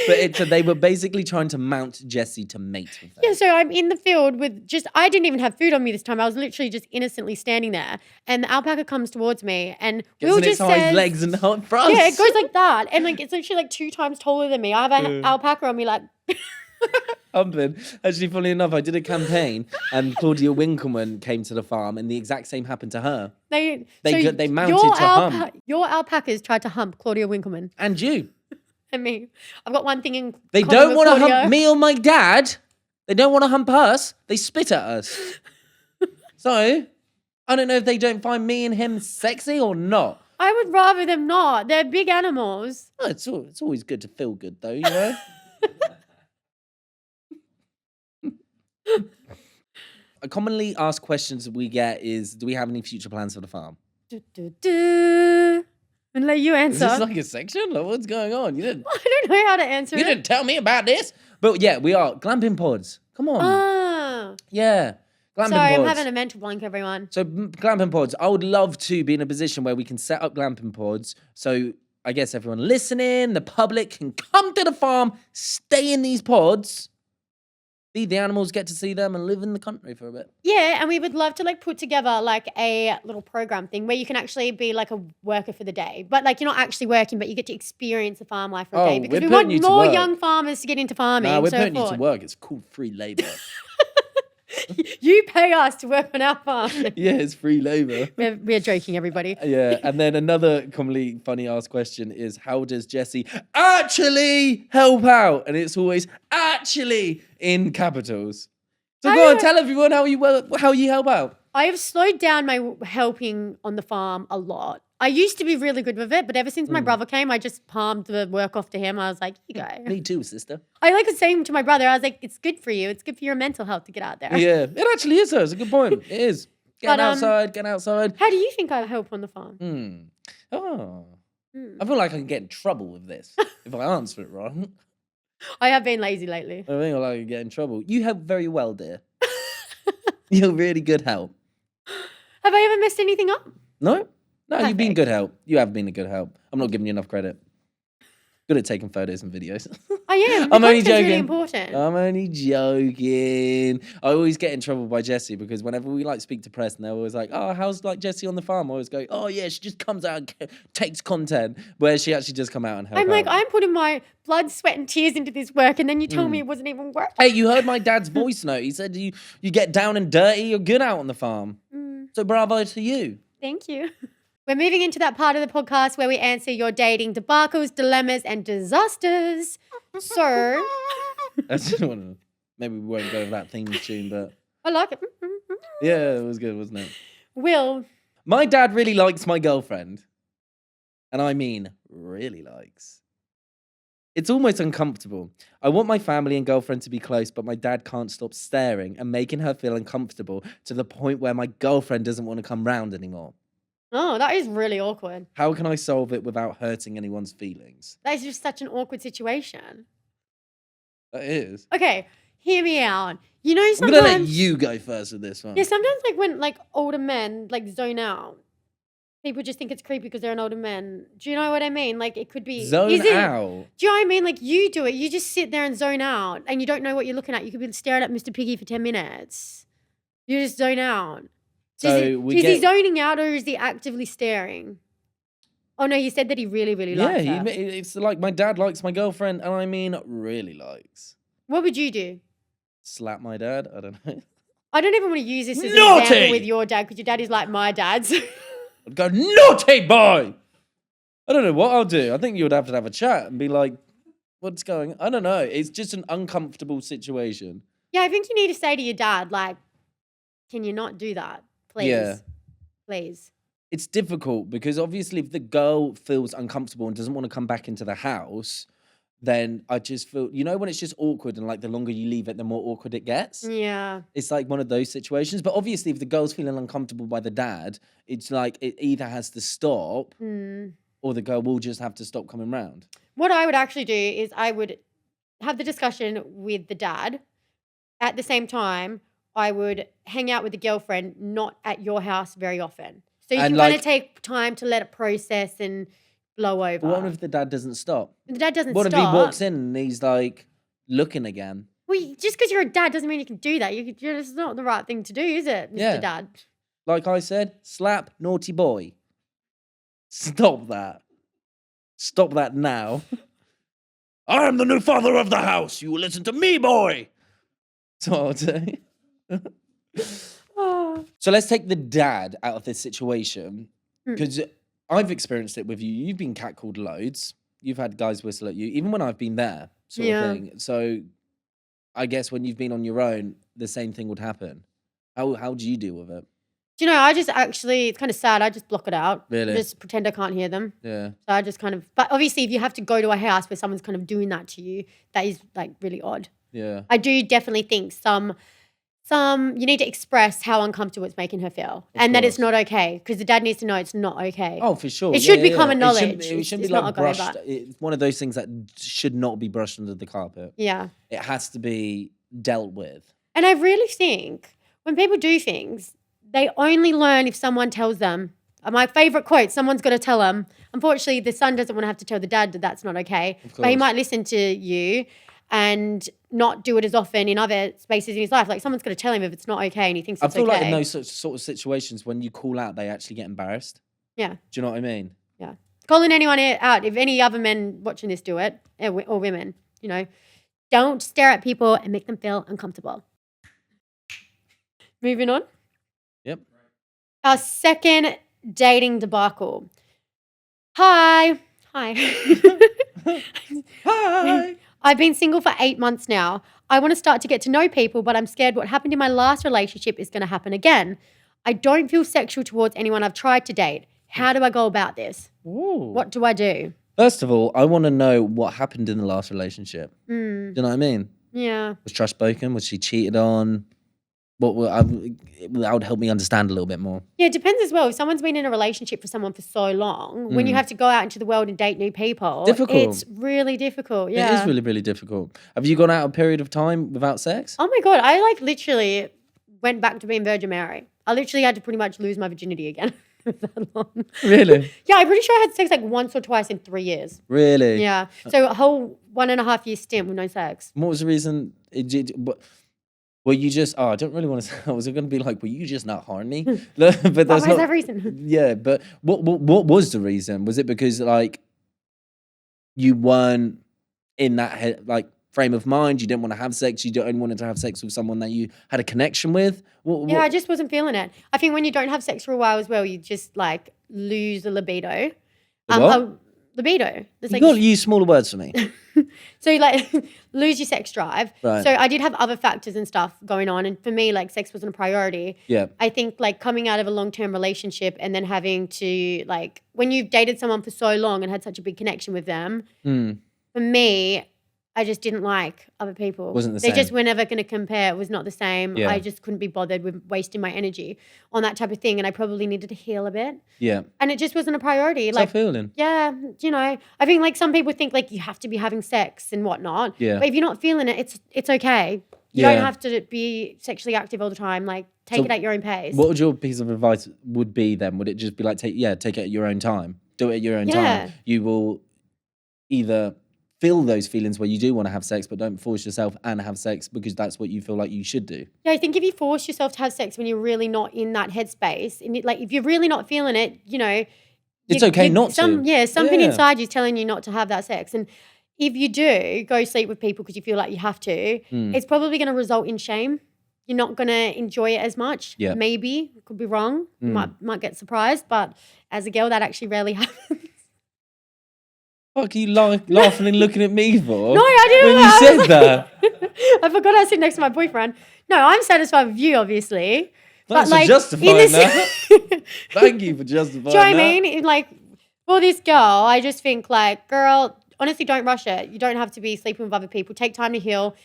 [SPEAKER 1] But they were basically trying to mount Jessie to mate with them.
[SPEAKER 2] Yeah, so I'm in the field with I didn't even have food on me this time. I was literally just innocently standing there. And the alpaca comes towards me and Will just says...
[SPEAKER 1] hind legs and front.
[SPEAKER 2] Yeah, it goes like that. And like it's literally like 2 times taller than me. I have an alpaca on me like...
[SPEAKER 1] Humping. Actually, funny enough, I did a campaign and Claudia Winkleman came to the farm and the exact same happened to her. They mounted to hump.
[SPEAKER 2] Your alpacas tried to hump Claudia Winkleman.
[SPEAKER 1] And you.
[SPEAKER 2] And me. I've got one thing in
[SPEAKER 1] They don't want to hump me or my dad. They don't want to hump us. They spit at us. So, I don't know if they don't find me and him sexy or not.
[SPEAKER 2] I would rather them not. They're big animals.
[SPEAKER 1] Oh, it's always good to feel good though, you know? A commonly asked questions that we get is, do we have any future plans for the farm?
[SPEAKER 2] And let you answer.
[SPEAKER 1] Is this like a section? Like, what's going on?
[SPEAKER 2] I don't know how to answer
[SPEAKER 1] You didn't tell me about this. But yeah, we are. Glamping pods. Come on. Yeah. Glamping
[SPEAKER 2] Sorry,
[SPEAKER 1] pods.
[SPEAKER 2] I'm having a mental blank, everyone.
[SPEAKER 1] So glamping pods. I would love to be in a position where we can set up glamping pods. So I guess everyone listening, the public can come to the farm, stay in these pods, feed the animals, get to see them, and live in the country for a bit.
[SPEAKER 2] Yeah, and we would love to like put together like a little program thing where you can actually be like a worker for the day. But like you're not actually working, but you get to experience the farm life for a day. Because we want more young farmers to get into farming.
[SPEAKER 1] No, we're putting you to work. It's called free labour.
[SPEAKER 2] You pay us to work on our farm.
[SPEAKER 1] Yeah, it's free labour.
[SPEAKER 2] We're joking, everybody.
[SPEAKER 1] Yeah, and then another commonly funny asked question is, how does Jessie actually help out? And it's always actually in capitals. So go on, tell everyone how you help out.
[SPEAKER 2] I have slowed down my helping on the farm a lot. I used to be really good with it, but ever since my brother came, I just palmed the work off to him. I was like, you go.
[SPEAKER 1] Me too, sister.
[SPEAKER 2] I like saying to my brother, I was like, it's good for you. It's good for your mental health to get out there.
[SPEAKER 1] Yeah, it actually is, It's a good point. It is. Get outside.
[SPEAKER 2] How do you think I help on the farm?
[SPEAKER 1] I feel like I can get in trouble with this if I answer it wrong.
[SPEAKER 2] I have been lazy lately.
[SPEAKER 1] I think I can get in trouble. You help very well, dear. You're really good help.
[SPEAKER 2] Have I ever messed anything up?
[SPEAKER 1] No, you've been good help. You have been a good help. I'm not giving you enough credit. Good at taking photos and videos.
[SPEAKER 2] I am.
[SPEAKER 1] I'm only joking.
[SPEAKER 2] Really important.
[SPEAKER 1] I'm only joking. I always get in trouble by Jessie because whenever we like speak to press and they're always like, oh, how's like Jessie on the farm? I always go, oh yeah, she just comes out and takes content. Where she actually does come out and help
[SPEAKER 2] I'm like,
[SPEAKER 1] out.
[SPEAKER 2] I'm putting my blood, sweat and tears into this work and then you tell me it wasn't even working.
[SPEAKER 1] Hey, you heard my dad's voice note. He said you get down and dirty, you're good out on the farm. So bravo to you.
[SPEAKER 2] Thank you. We're moving into that part of the podcast where we answer your dating debacles, dilemmas, and disasters. So,
[SPEAKER 1] I just want to. Maybe we won't go with that theme tune, but
[SPEAKER 2] I like it.
[SPEAKER 1] Yeah, it was good, wasn't it?
[SPEAKER 2] Will.
[SPEAKER 1] My dad really likes my girlfriend. And I mean, really likes. It's almost uncomfortable. I want my family and girlfriend to be close, but my dad can't stop staring and making her feel uncomfortable to the point where my girlfriend doesn't want to come round anymore.
[SPEAKER 2] Oh, that is really awkward.
[SPEAKER 1] How can I solve it without hurting anyone's feelings?
[SPEAKER 2] That is just such an awkward situation.
[SPEAKER 1] That is.
[SPEAKER 2] Okay, hear me out. You know, sometimes...
[SPEAKER 1] I'm going to let you go first with this one.
[SPEAKER 2] Yeah, sometimes like when like older men like zone out, people just think it's creepy because they're an older man. Do you know what I mean? Like it could be...
[SPEAKER 1] Zone out?
[SPEAKER 2] Do you know what I mean? Like you do it. You just sit there and zone out and you don't know what you're looking at. You could be staring at Mr. Piggy for 10 minutes. You just zone out.
[SPEAKER 1] So
[SPEAKER 2] is he zoning out or is he actively staring? Oh no, he said that he really, really likes her.
[SPEAKER 1] Yeah, it's like my dad likes my girlfriend, and I mean really likes.
[SPEAKER 2] What would you do?
[SPEAKER 1] Slap my dad? I don't know.
[SPEAKER 2] I don't even want to use this as an
[SPEAKER 1] Naughty!
[SPEAKER 2] example with your dad because your dad is like my dad's.
[SPEAKER 1] I'd go, naughty boy! I don't know what I'll do. I think you would have to have a chat and be like, What's going? I don't know. It's just an uncomfortable situation.
[SPEAKER 2] Yeah, I think you need to say to your dad, like, can you not do that? Please.
[SPEAKER 1] Yeah.
[SPEAKER 2] Please.
[SPEAKER 1] It's difficult because obviously if the girl feels uncomfortable and doesn't want to come back into the house, then I just feel, when it's just awkward and like the longer you leave it, the more awkward it gets.
[SPEAKER 2] Yeah.
[SPEAKER 1] It's like one of those situations. But obviously if the girl's feeling uncomfortable by the dad, it's like it either has to stop or the girl will just have to stop coming round.
[SPEAKER 2] What I would actually do is I would have the discussion with the dad. At the same time, I would hang out with the girlfriend, not at your house very often. So you can kind of take time to let it process and blow over.
[SPEAKER 1] What if the dad doesn't stop?
[SPEAKER 2] The dad doesn't
[SPEAKER 1] What
[SPEAKER 2] stop.
[SPEAKER 1] if he walks in and he's like looking again?
[SPEAKER 2] Well, just because you're a dad doesn't mean you can do that. It's not the right thing to do, is it, Mr. Dad?
[SPEAKER 1] Like I said, slap naughty boy. Stop that. Stop that now. I am the new father of the house. You will listen to me, boy. That's what I'll say. So let's take the dad out of this situation because I've experienced it with you. You've been catcalled loads. You've had guys whistle at you, even when I've been there, sort of thing. So I guess when you've been on your own, the same thing would happen. How do you deal with it?
[SPEAKER 2] Do you know, I just actually, it's kind of sad. I just block it out.
[SPEAKER 1] Really?
[SPEAKER 2] Just pretend I can't hear them.
[SPEAKER 1] Yeah.
[SPEAKER 2] So I just kind of, but obviously if you have to go to a house where someone's kind of doing that to you, that is like really odd.
[SPEAKER 1] Yeah.
[SPEAKER 2] I do definitely think some you need to express how uncomfortable it's making her feel, and that it's not okay, because the dad needs to know it's not okay.
[SPEAKER 1] Oh, for sure.
[SPEAKER 2] It should be common knowledge.
[SPEAKER 1] It shouldn't
[SPEAKER 2] It's
[SPEAKER 1] be
[SPEAKER 2] not
[SPEAKER 1] like
[SPEAKER 2] okay,
[SPEAKER 1] brushed. It's one of those things that should not be brushed under the carpet.
[SPEAKER 2] Yeah.
[SPEAKER 1] It has to be dealt with.
[SPEAKER 2] And I really think when people do things, they only learn if someone tells them. My favorite quote, someone's got to tell them. Unfortunately, the son doesn't want to have to tell the dad that that's not okay, but he might listen to you and not do it as often in other spaces in his life. Like someone's got to tell him if it's not okay and he thinks it's okay.
[SPEAKER 1] I feel like in those sort of situations, when you call out, they actually get embarrassed.
[SPEAKER 2] Yeah.
[SPEAKER 1] Do you know what I mean?
[SPEAKER 2] Yeah. Calling anyone out, if any other men watching this do it, or women, don't stare at people and make them feel uncomfortable. Moving on.
[SPEAKER 1] Yep.
[SPEAKER 2] Our second dating debacle. Hi.
[SPEAKER 1] Hi.
[SPEAKER 2] I've been single for 8 months now. I want to start to get to know people, but I'm scared what happened in my last relationship is going to happen again. I don't feel sexual towards anyone I've tried to date. How do I go about this?
[SPEAKER 1] Ooh.
[SPEAKER 2] What do I do?
[SPEAKER 1] First of all, I want to know what happened in the last relationship. Do you know what I mean?
[SPEAKER 2] Yeah.
[SPEAKER 1] Was trash spoken? Was she cheated on? That would help me understand a little bit more.
[SPEAKER 2] Yeah, it depends as well. If someone's been in a relationship for someone for so long, when you have to go out into the world and date new people, it's really difficult. Yeah.
[SPEAKER 1] It is really, really difficult. Have you gone out a period of time without sex?
[SPEAKER 2] Oh my God. I literally went back to being Virgin Mary. I literally had to pretty much lose my virginity again. That long.
[SPEAKER 1] Really?
[SPEAKER 2] Yeah, I'm pretty sure I had sex like once or twice in 3 years.
[SPEAKER 1] Really?
[SPEAKER 2] Yeah. So a whole 1.5 year stint with no sex.
[SPEAKER 1] What was the reason? Were you just, I don't really want to say, I was going to be like, were you just not horny? But that's
[SPEAKER 2] not that reason.
[SPEAKER 1] Yeah, but what was the reason? Was it because like you weren't in that frame of mind? You didn't want to have sex? You only wanted to have sex with someone that you had a connection with?
[SPEAKER 2] Yeah, I just wasn't feeling it. I think when you don't have sex for a while as well, you just like lose the libido.
[SPEAKER 1] What?
[SPEAKER 2] Libido.
[SPEAKER 1] You got to use smaller words for me.
[SPEAKER 2] So you like lose your sex drive.
[SPEAKER 1] Right.
[SPEAKER 2] So I did have other factors and stuff going on. And for me, like sex wasn't a priority.
[SPEAKER 1] Yeah.
[SPEAKER 2] I think like coming out of a long-term relationship and then having to like, when you've dated someone for so long and had such a big connection with them, for me, I just didn't like other people.
[SPEAKER 1] Wasn't the same.
[SPEAKER 2] They just were never going to compare. It was not the same.
[SPEAKER 1] Yeah.
[SPEAKER 2] I just couldn't be bothered with wasting my energy on that type of thing. And I probably needed to heal a bit.
[SPEAKER 1] Yeah.
[SPEAKER 2] And it just wasn't a priority.
[SPEAKER 1] How's that feeling?
[SPEAKER 2] Yeah, I think like some people think like you have to be having sex and whatnot.
[SPEAKER 1] Yeah.
[SPEAKER 2] But if you're not feeling it, it's okay. You don't have to be sexually active all the time. Like take it at your own pace.
[SPEAKER 1] What would your piece of advice would be then? Would it just be like, take it at your own time? Do it at your own time. You will either feel those feelings where you do want to have sex, but don't force yourself and have sex because that's what you feel like you should do.
[SPEAKER 2] Yeah, I think if you force yourself to have sex when you're really not in that headspace, and like if you're really not feeling it,
[SPEAKER 1] it's okay not to.
[SPEAKER 2] Yeah, something inside you is telling you not to have that sex. And if you do go sleep with people because you feel like you have to, it's probably going to result in shame. You're not going to enjoy it as much.
[SPEAKER 1] Yeah.
[SPEAKER 2] Maybe. Could be wrong. You might get surprised. But as a girl, that actually rarely happens.
[SPEAKER 1] Fuck are you laughing and looking at me for?
[SPEAKER 2] No, I didn't.
[SPEAKER 1] When you said that.
[SPEAKER 2] I forgot I sit next to my boyfriend. No, I'm satisfied with you, obviously.
[SPEAKER 1] Thanks
[SPEAKER 2] but
[SPEAKER 1] for justifying that. Thank you for justifying that.
[SPEAKER 2] Do you know what I mean? Like, for this girl, I just think, like, girl, honestly, don't rush it. You don't have to be sleeping with other people. Take time to heal.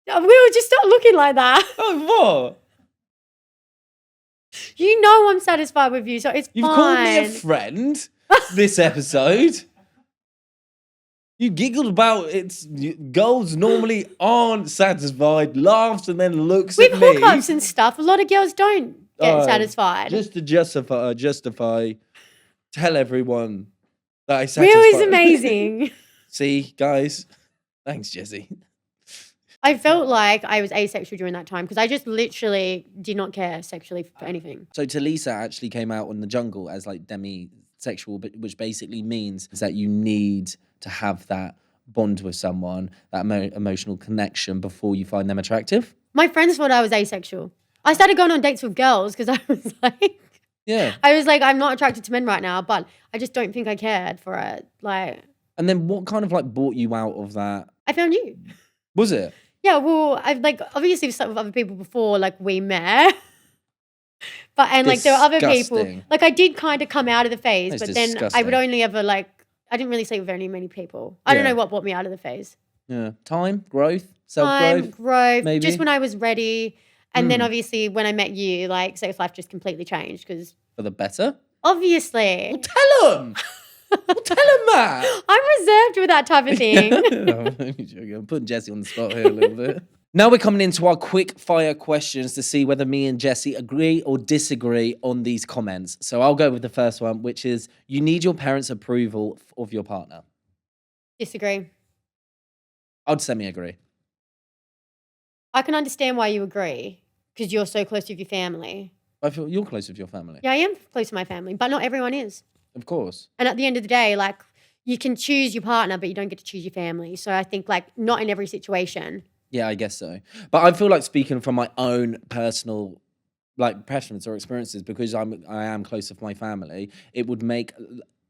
[SPEAKER 2] Will, just stop looking like that.
[SPEAKER 1] Oh, what?
[SPEAKER 2] You know I'm satisfied with you, so it's
[SPEAKER 1] You've
[SPEAKER 2] fine.
[SPEAKER 1] called me a friend this episode. You giggled about girls normally aren't satisfied, laughs and then looks
[SPEAKER 2] with
[SPEAKER 1] at me. With
[SPEAKER 2] hookups and stuff, a lot of girls don't get satisfied.
[SPEAKER 1] Just to justify, tell everyone that I satisfied.
[SPEAKER 2] Will is amazing.
[SPEAKER 1] See, guys, thanks, Jessie.
[SPEAKER 2] I felt like I was asexual during that time because I just literally did not care sexually for anything.
[SPEAKER 1] So Talisa actually came out on The Jungle as like demisexual, which basically means that you need to have that bond with someone, that emotional connection before you find them attractive.
[SPEAKER 2] My friends thought I was asexual. I started going on dates with girls because I was like, I'm not attracted to men right now, but I just don't think I cared for it. Like,
[SPEAKER 1] and then what kind of like brought you out of that?
[SPEAKER 2] I found you.
[SPEAKER 1] Was it?
[SPEAKER 2] Yeah, well, I've like obviously slept with other people before, like we met. But and like there were other people. Like I did kind of come out of the phase, but then I would only ever like I didn't really sleep with many people. I don't know what brought me out of the phase.
[SPEAKER 1] Yeah. Time, growth, self-growth. Maybe.
[SPEAKER 2] Just when I was ready. And then obviously when I met you, like sex life just completely changed because
[SPEAKER 1] for the better?
[SPEAKER 2] Obviously.
[SPEAKER 1] Well, tell them. Tell him that.
[SPEAKER 2] I'm reserved with that type of thing.
[SPEAKER 1] I'm putting Jessie on the spot here a little bit. Now we're coming into our quick fire questions to see whether me and Jessie agree or disagree on these comments. So I'll go with the first one, which is you need your parents' approval of your partner.
[SPEAKER 2] Disagree.
[SPEAKER 1] I'd semi-agree.
[SPEAKER 2] I can understand why you agree because you're so close with your family.
[SPEAKER 1] I feel you're close with your family.
[SPEAKER 2] Yeah, I am close to my family, but not everyone is.
[SPEAKER 1] Of course.
[SPEAKER 2] And at the end of the day, like, you can choose your partner, but you don't get to choose your family. So I think, like, not in every situation.
[SPEAKER 1] Yeah, I guess so. But I feel like speaking from my own personal, like, preference or experiences, because I am close with my family, it would make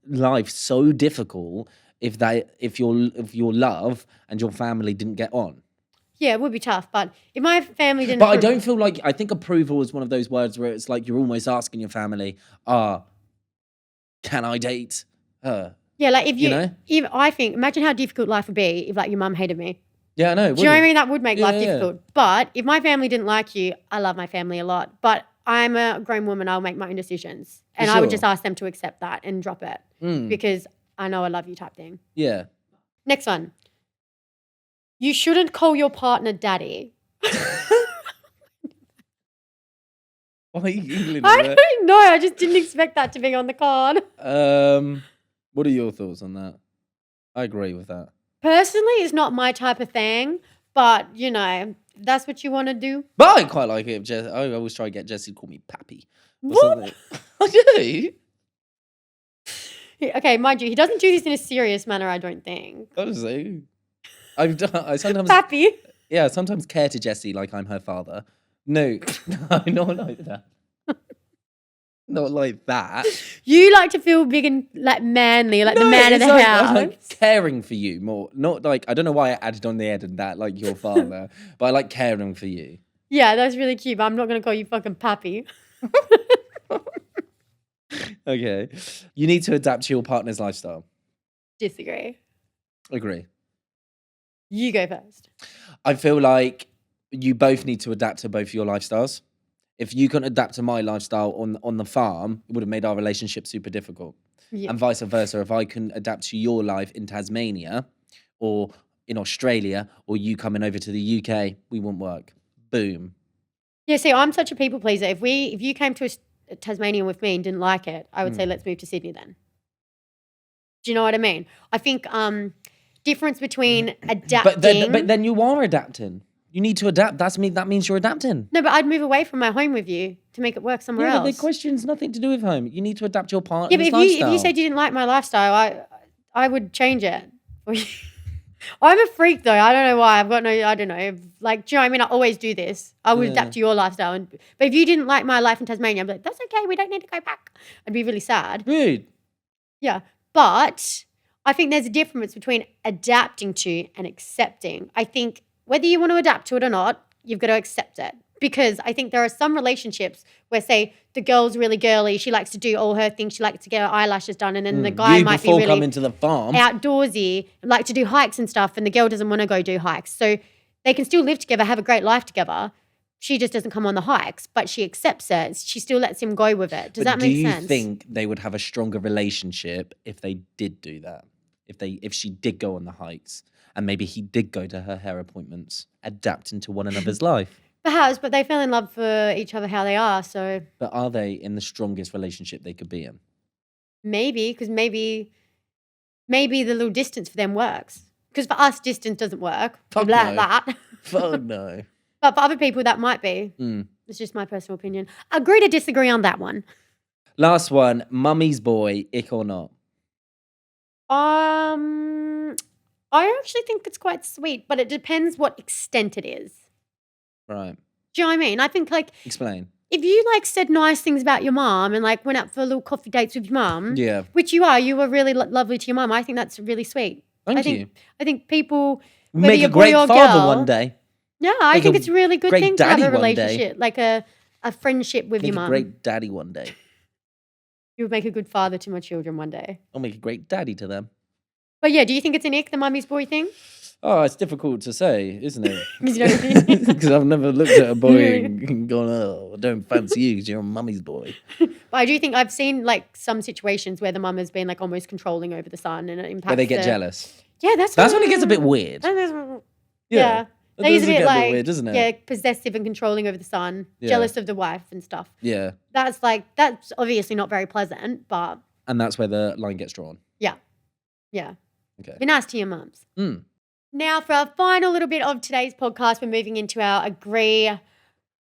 [SPEAKER 1] life so difficult if your love and your family didn't get on.
[SPEAKER 2] Yeah, it would be tough, but if my family didn't...
[SPEAKER 1] But I don't feel like... I think approval is one of those words where it's like you're almost asking your family, can I date her?
[SPEAKER 2] Yeah, like if
[SPEAKER 1] you know?
[SPEAKER 2] If I think, imagine how difficult life would be if like your mum hated me.
[SPEAKER 1] Yeah, I know.
[SPEAKER 2] Do you know what I mean? That would make life difficult. But if my family didn't like you, I love my family a lot. But I'm a grown woman, I'll make my own decisions. And I would just ask them to accept that and drop it. Because I know I love you type thing.
[SPEAKER 1] Yeah.
[SPEAKER 2] Next one. You shouldn't call your partner daddy.
[SPEAKER 1] Why are you giggling
[SPEAKER 2] I don't know. I just didn't expect that to be on the card.
[SPEAKER 1] What are your thoughts on that? I agree with that.
[SPEAKER 2] Personally, it's not my type of thing, but you know, that's what you want to do.
[SPEAKER 1] But I quite like it. I always try to get Jessie to call me Pappy.
[SPEAKER 2] What?
[SPEAKER 1] I do.
[SPEAKER 2] Okay, mind you, he doesn't do this in a serious manner, I don't think.
[SPEAKER 1] Honestly. I sometimes...
[SPEAKER 2] Pappy?
[SPEAKER 1] Yeah, sometimes care to Jessie like I'm her father. No, not like that. Not like that.
[SPEAKER 2] You like to feel big and like manly, like the man of the house.
[SPEAKER 1] I like caring for you more. Not like, I don't know why I added on the end and that, like your father, but I like caring for you.
[SPEAKER 2] Yeah, that's really cute, but I'm not going to call you fucking Pappy.
[SPEAKER 1] Okay. You need to adapt to your partner's lifestyle.
[SPEAKER 2] Disagree.
[SPEAKER 1] Agree.
[SPEAKER 2] You go first.
[SPEAKER 1] I feel like you both need to adapt to both your lifestyles. If you couldn't adapt to my lifestyle on the farm, it would have made our relationship super difficult. Yeah. And vice versa. If I couldn't adapt to your life in Tasmania or in Australia or you coming over to the UK, we wouldn't work. Boom.
[SPEAKER 2] Yeah, see, I'm such a people pleaser. If you came to Tasmania with me and didn't like it, I would say let's move to Sydney then. Do you know what I mean? I think difference between adapting...
[SPEAKER 1] But then you are adapting. You need to adapt. That means you're adapting.
[SPEAKER 2] No, but I'd move away from my home with you to make it work somewhere else.
[SPEAKER 1] Yeah, but the question's nothing to do with home. You need to adapt your partner's
[SPEAKER 2] lifestyle. Yeah, but if you said you didn't like my lifestyle, I would change it for you. I'm a freak though. I don't know why. I don't know. Like, do you know what I mean? I always do this. I would adapt to your lifestyle. But if you didn't like my life in Tasmania, I'd be like, that's okay. We don't need to go back. I'd be really sad.
[SPEAKER 1] Rude.
[SPEAKER 2] Yeah. But I think there's a difference between adapting to and accepting. I think whether you want to adapt to it or not, you've got to accept it. Because I think there are some relationships where, say, the girl's really girly, she likes to do all her things, she likes to get her eyelashes done, and then the guy might be really
[SPEAKER 1] coming to the farm.
[SPEAKER 2] outdoorsy, like to do hikes and stuff, and the girl doesn't want to go do hikes. So they can still live together, have a great life together. She just doesn't come on the hikes, but she accepts it. She still lets him go with it. Does that make sense?
[SPEAKER 1] Do you think they would have a stronger relationship if they did do that? If she did go on the hikes and maybe he did go to her hair appointments, adapting to one another's life?
[SPEAKER 2] Perhaps, but they fell in love for each other how they are, so.
[SPEAKER 1] But are they in the strongest relationship they could be in?
[SPEAKER 2] Maybe, because maybe the little distance for them works. Because for us, distance doesn't work.
[SPEAKER 1] Fuck
[SPEAKER 2] Like
[SPEAKER 1] no.
[SPEAKER 2] that.
[SPEAKER 1] Fuck no.
[SPEAKER 2] But for other people, that might be. It's just my personal opinion. Agree to disagree on that one.
[SPEAKER 1] Last one, mummy's boy, ick or not?
[SPEAKER 2] I actually think it's quite sweet, but it depends what extent it is.
[SPEAKER 1] Right.
[SPEAKER 2] Do you know what I mean? I think, like,
[SPEAKER 1] Explain.
[SPEAKER 2] if you, like, said nice things about your mom and, like, went out for little coffee dates with your mom,
[SPEAKER 1] Yeah.
[SPEAKER 2] which you were really lovely to your mom. I think that's really sweet.
[SPEAKER 1] Thank you.
[SPEAKER 2] I think people, whether
[SPEAKER 1] Make
[SPEAKER 2] you're
[SPEAKER 1] a great
[SPEAKER 2] boy or
[SPEAKER 1] father
[SPEAKER 2] girl,
[SPEAKER 1] one day.
[SPEAKER 2] Yeah, I
[SPEAKER 1] Make
[SPEAKER 2] think
[SPEAKER 1] a
[SPEAKER 2] it's a really good
[SPEAKER 1] great
[SPEAKER 2] thing to have
[SPEAKER 1] daddy
[SPEAKER 2] a
[SPEAKER 1] one day.
[SPEAKER 2] relationship, like a friendship with
[SPEAKER 1] Make
[SPEAKER 2] your
[SPEAKER 1] a
[SPEAKER 2] mum.
[SPEAKER 1] great daddy one day.
[SPEAKER 2] You would make a good father to my children one day.
[SPEAKER 1] I'll make a great daddy to them.
[SPEAKER 2] But yeah, do you think it's an ick, the mummy's boy thing?
[SPEAKER 1] Oh, it's difficult to say, isn't it?
[SPEAKER 2] 'Cause you don't think-
[SPEAKER 1] Because I've never looked at a boy and gone, oh, I don't fancy you because you're a mummy's boy.
[SPEAKER 2] But I do think I've seen like some situations where the mum has been like almost controlling over the son and it impacts
[SPEAKER 1] Where they get jealous.
[SPEAKER 2] Yeah,
[SPEAKER 1] That's when it gets a bit weird.
[SPEAKER 2] Yeah.
[SPEAKER 1] It
[SPEAKER 2] They use
[SPEAKER 1] does
[SPEAKER 2] a bit
[SPEAKER 1] get
[SPEAKER 2] like,
[SPEAKER 1] a bit weird, doesn't it?
[SPEAKER 2] yeah, possessive and controlling over the son,
[SPEAKER 1] Yeah.
[SPEAKER 2] jealous of the wife and stuff.
[SPEAKER 1] Yeah.
[SPEAKER 2] That's obviously not very pleasant, but
[SPEAKER 1] And that's where the line gets drawn.
[SPEAKER 2] yeah.
[SPEAKER 1] Okay.
[SPEAKER 2] Be nice to your mums.
[SPEAKER 1] Mm.
[SPEAKER 2] Now, for our final little bit of today's podcast, we're moving into our agree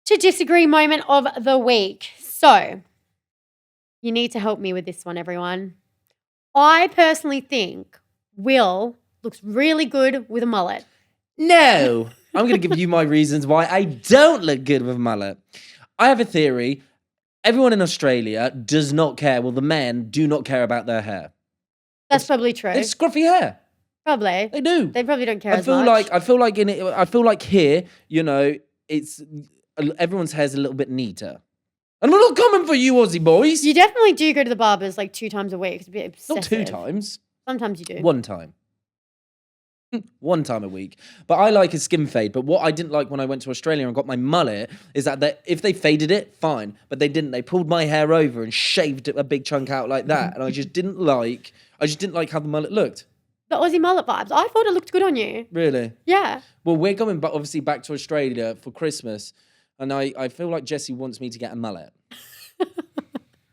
[SPEAKER 2] to disagree moment of the week. So, you need to help me with this one, everyone. I personally think Will looks really good with a mullet.
[SPEAKER 1] No. I'm going to give you my reasons why I don't look good with a mullet. I have a theory. Everyone in Australia does not care. Well, the men do not care about their hair.
[SPEAKER 2] That's probably true.
[SPEAKER 1] They have scruffy hair.
[SPEAKER 2] Probably.
[SPEAKER 1] They do.
[SPEAKER 2] They probably don't care
[SPEAKER 1] I
[SPEAKER 2] as
[SPEAKER 1] feel
[SPEAKER 2] much.
[SPEAKER 1] like I feel like here, you know, it's everyone's hair's a little bit neater. And we're not coming for you, Aussie boys.
[SPEAKER 2] You definitely do go to the barbers like 2 times a week. It's a bit obsessive.
[SPEAKER 1] Not 2 times.
[SPEAKER 2] Sometimes you do.
[SPEAKER 1] One time. One time a week. But I like a skin fade. But what I didn't like when I went to Australia and got my mullet is that if they faded it, fine. But they didn't. They pulled my hair over and shaved a big chunk out like that. And I just didn't like how the mullet looked.
[SPEAKER 2] The Aussie mullet vibes. I thought it looked good on you.
[SPEAKER 1] Really?
[SPEAKER 2] Yeah.
[SPEAKER 1] Well, we're going obviously back to Australia for Christmas. And I feel like Jessie wants me to get a mullet.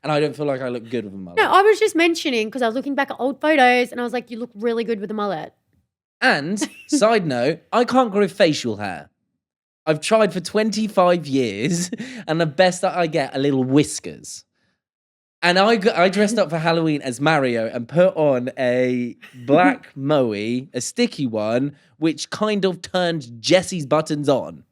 [SPEAKER 1] And I don't feel like I look good with a mullet.
[SPEAKER 2] No, I was just mentioning because I was looking back at old photos and I was like, you look really good with a mullet.
[SPEAKER 1] And, side note, I can't grow facial hair. I've tried for 25 years, and the best that I get are little whiskers. And I dressed up for Halloween as Mario and put on a black moe, a sticky one, which kind of turned Jessie's buttons on.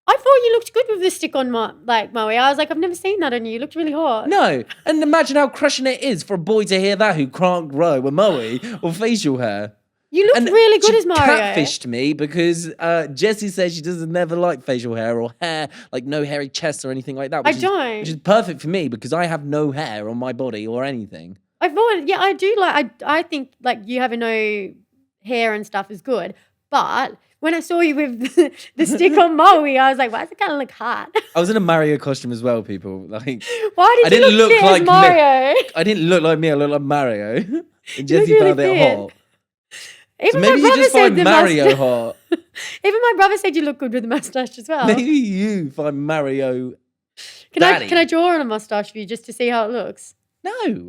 [SPEAKER 2] I thought you looked good with the stick-on Moe. I was like, I've never seen that on you. You looked really hot.
[SPEAKER 1] No, and imagine how crushing it is for a boy to hear that who can't grow a moe or facial hair.
[SPEAKER 2] You looked really good
[SPEAKER 1] she
[SPEAKER 2] as Mario.
[SPEAKER 1] catfished me because Jessie says she doesn't never like facial hair or hair, like no hairy chest or anything like that.
[SPEAKER 2] I don't.
[SPEAKER 1] Which is perfect for me because I have no hair on my body or anything.
[SPEAKER 2] I thought, yeah, I do I think like you having no hair and stuff is good. But when I saw you with the stick-on Moe, I was like, why does it kind of look hot?
[SPEAKER 1] I was in a Mario costume as well, people. Like,
[SPEAKER 2] Why did you look fit
[SPEAKER 1] like
[SPEAKER 2] as Mario?
[SPEAKER 1] I didn't look like me. I looked like Mario. And Jessie
[SPEAKER 2] really
[SPEAKER 1] found it
[SPEAKER 2] fit.
[SPEAKER 1] hot.
[SPEAKER 2] Even
[SPEAKER 1] So maybe
[SPEAKER 2] my
[SPEAKER 1] you
[SPEAKER 2] brother
[SPEAKER 1] just
[SPEAKER 2] said
[SPEAKER 1] find
[SPEAKER 2] the
[SPEAKER 1] Mario hot.
[SPEAKER 2] Even my brother said you look good with a mustache as well.
[SPEAKER 1] Maybe you find Mario.
[SPEAKER 2] Can
[SPEAKER 1] daddy.
[SPEAKER 2] I draw on a mustache for you just to see how it looks?
[SPEAKER 1] No.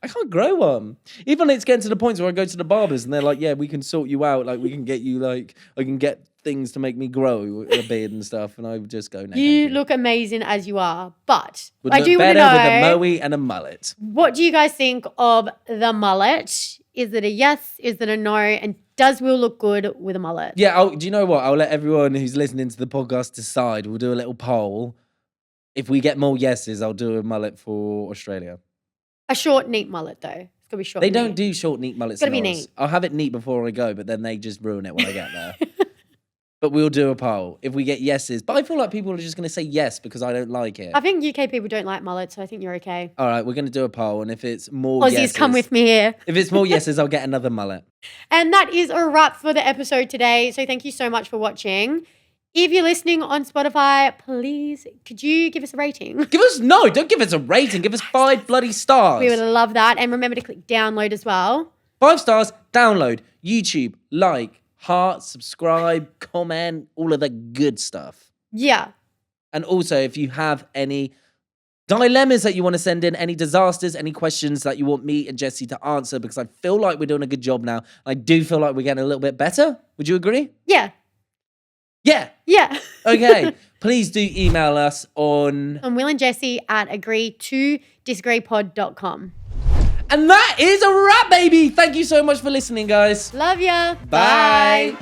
[SPEAKER 1] I can't grow one. Even it's getting to the point where I go to the barbers and they're like, yeah, we can sort you out. Like, we can get you, like, I can get things to make me grow a beard and stuff. And I would just go, no,
[SPEAKER 2] You
[SPEAKER 1] thank you.
[SPEAKER 2] look amazing as you are. But
[SPEAKER 1] Would
[SPEAKER 2] I
[SPEAKER 1] look
[SPEAKER 2] do want to
[SPEAKER 1] better with a
[SPEAKER 2] know,
[SPEAKER 1] moe and a mullet.
[SPEAKER 2] what do you guys think of the mullet? Is it a yes? Is it a no? And does Will look good with a mullet?
[SPEAKER 1] Yeah, do you know what? I'll let everyone who's listening to the podcast decide. We'll do a little poll. If we get more yeses, I'll do a mullet for Australia.
[SPEAKER 2] A short, neat mullet, though. It's It's gotta be short.
[SPEAKER 1] They
[SPEAKER 2] and
[SPEAKER 1] don't
[SPEAKER 2] neat.
[SPEAKER 1] do short, neat mullets.
[SPEAKER 2] Gotta
[SPEAKER 1] in
[SPEAKER 2] be
[SPEAKER 1] ours.
[SPEAKER 2] neat.
[SPEAKER 1] I'll have it neat before I go, but then they just ruin it when I get there. But we'll do a poll if we get yeses. But I feel like people are just going to say yes because I don't like it.
[SPEAKER 2] I think UK people don't like mullets, so I think you're okay.
[SPEAKER 1] All right, we're going to do a poll, and if it's more
[SPEAKER 2] Aussies,
[SPEAKER 1] yeses,
[SPEAKER 2] come with me here.
[SPEAKER 1] If it's more yeses, I'll get another mullet.
[SPEAKER 2] And that is a wrap for the episode today. So thank you so much for watching. If you're listening on Spotify, please, could you give us a rating?
[SPEAKER 1] Don't give us a rating. Give us 5 bloody stars.
[SPEAKER 2] We would love that. And remember to click download as well.
[SPEAKER 1] 5 stars, download, YouTube, like, heart, subscribe, comment, all of the good stuff.
[SPEAKER 2] Yeah.
[SPEAKER 1] And also, if you have any dilemmas that you want to send in, any disasters, any questions that you want me and Jessie to answer, because I feel like we're doing a good job now. I do feel like we're getting a little bit better. Would you agree?
[SPEAKER 2] Yeah.
[SPEAKER 1] Yeah.
[SPEAKER 2] Yeah.
[SPEAKER 1] Okay. Please do email us on
[SPEAKER 2] Will and Jessie at agree2disagreepod.com.
[SPEAKER 1] And that is a wrap, baby. Thank you so much for listening, guys.
[SPEAKER 2] Love ya.
[SPEAKER 1] Bye.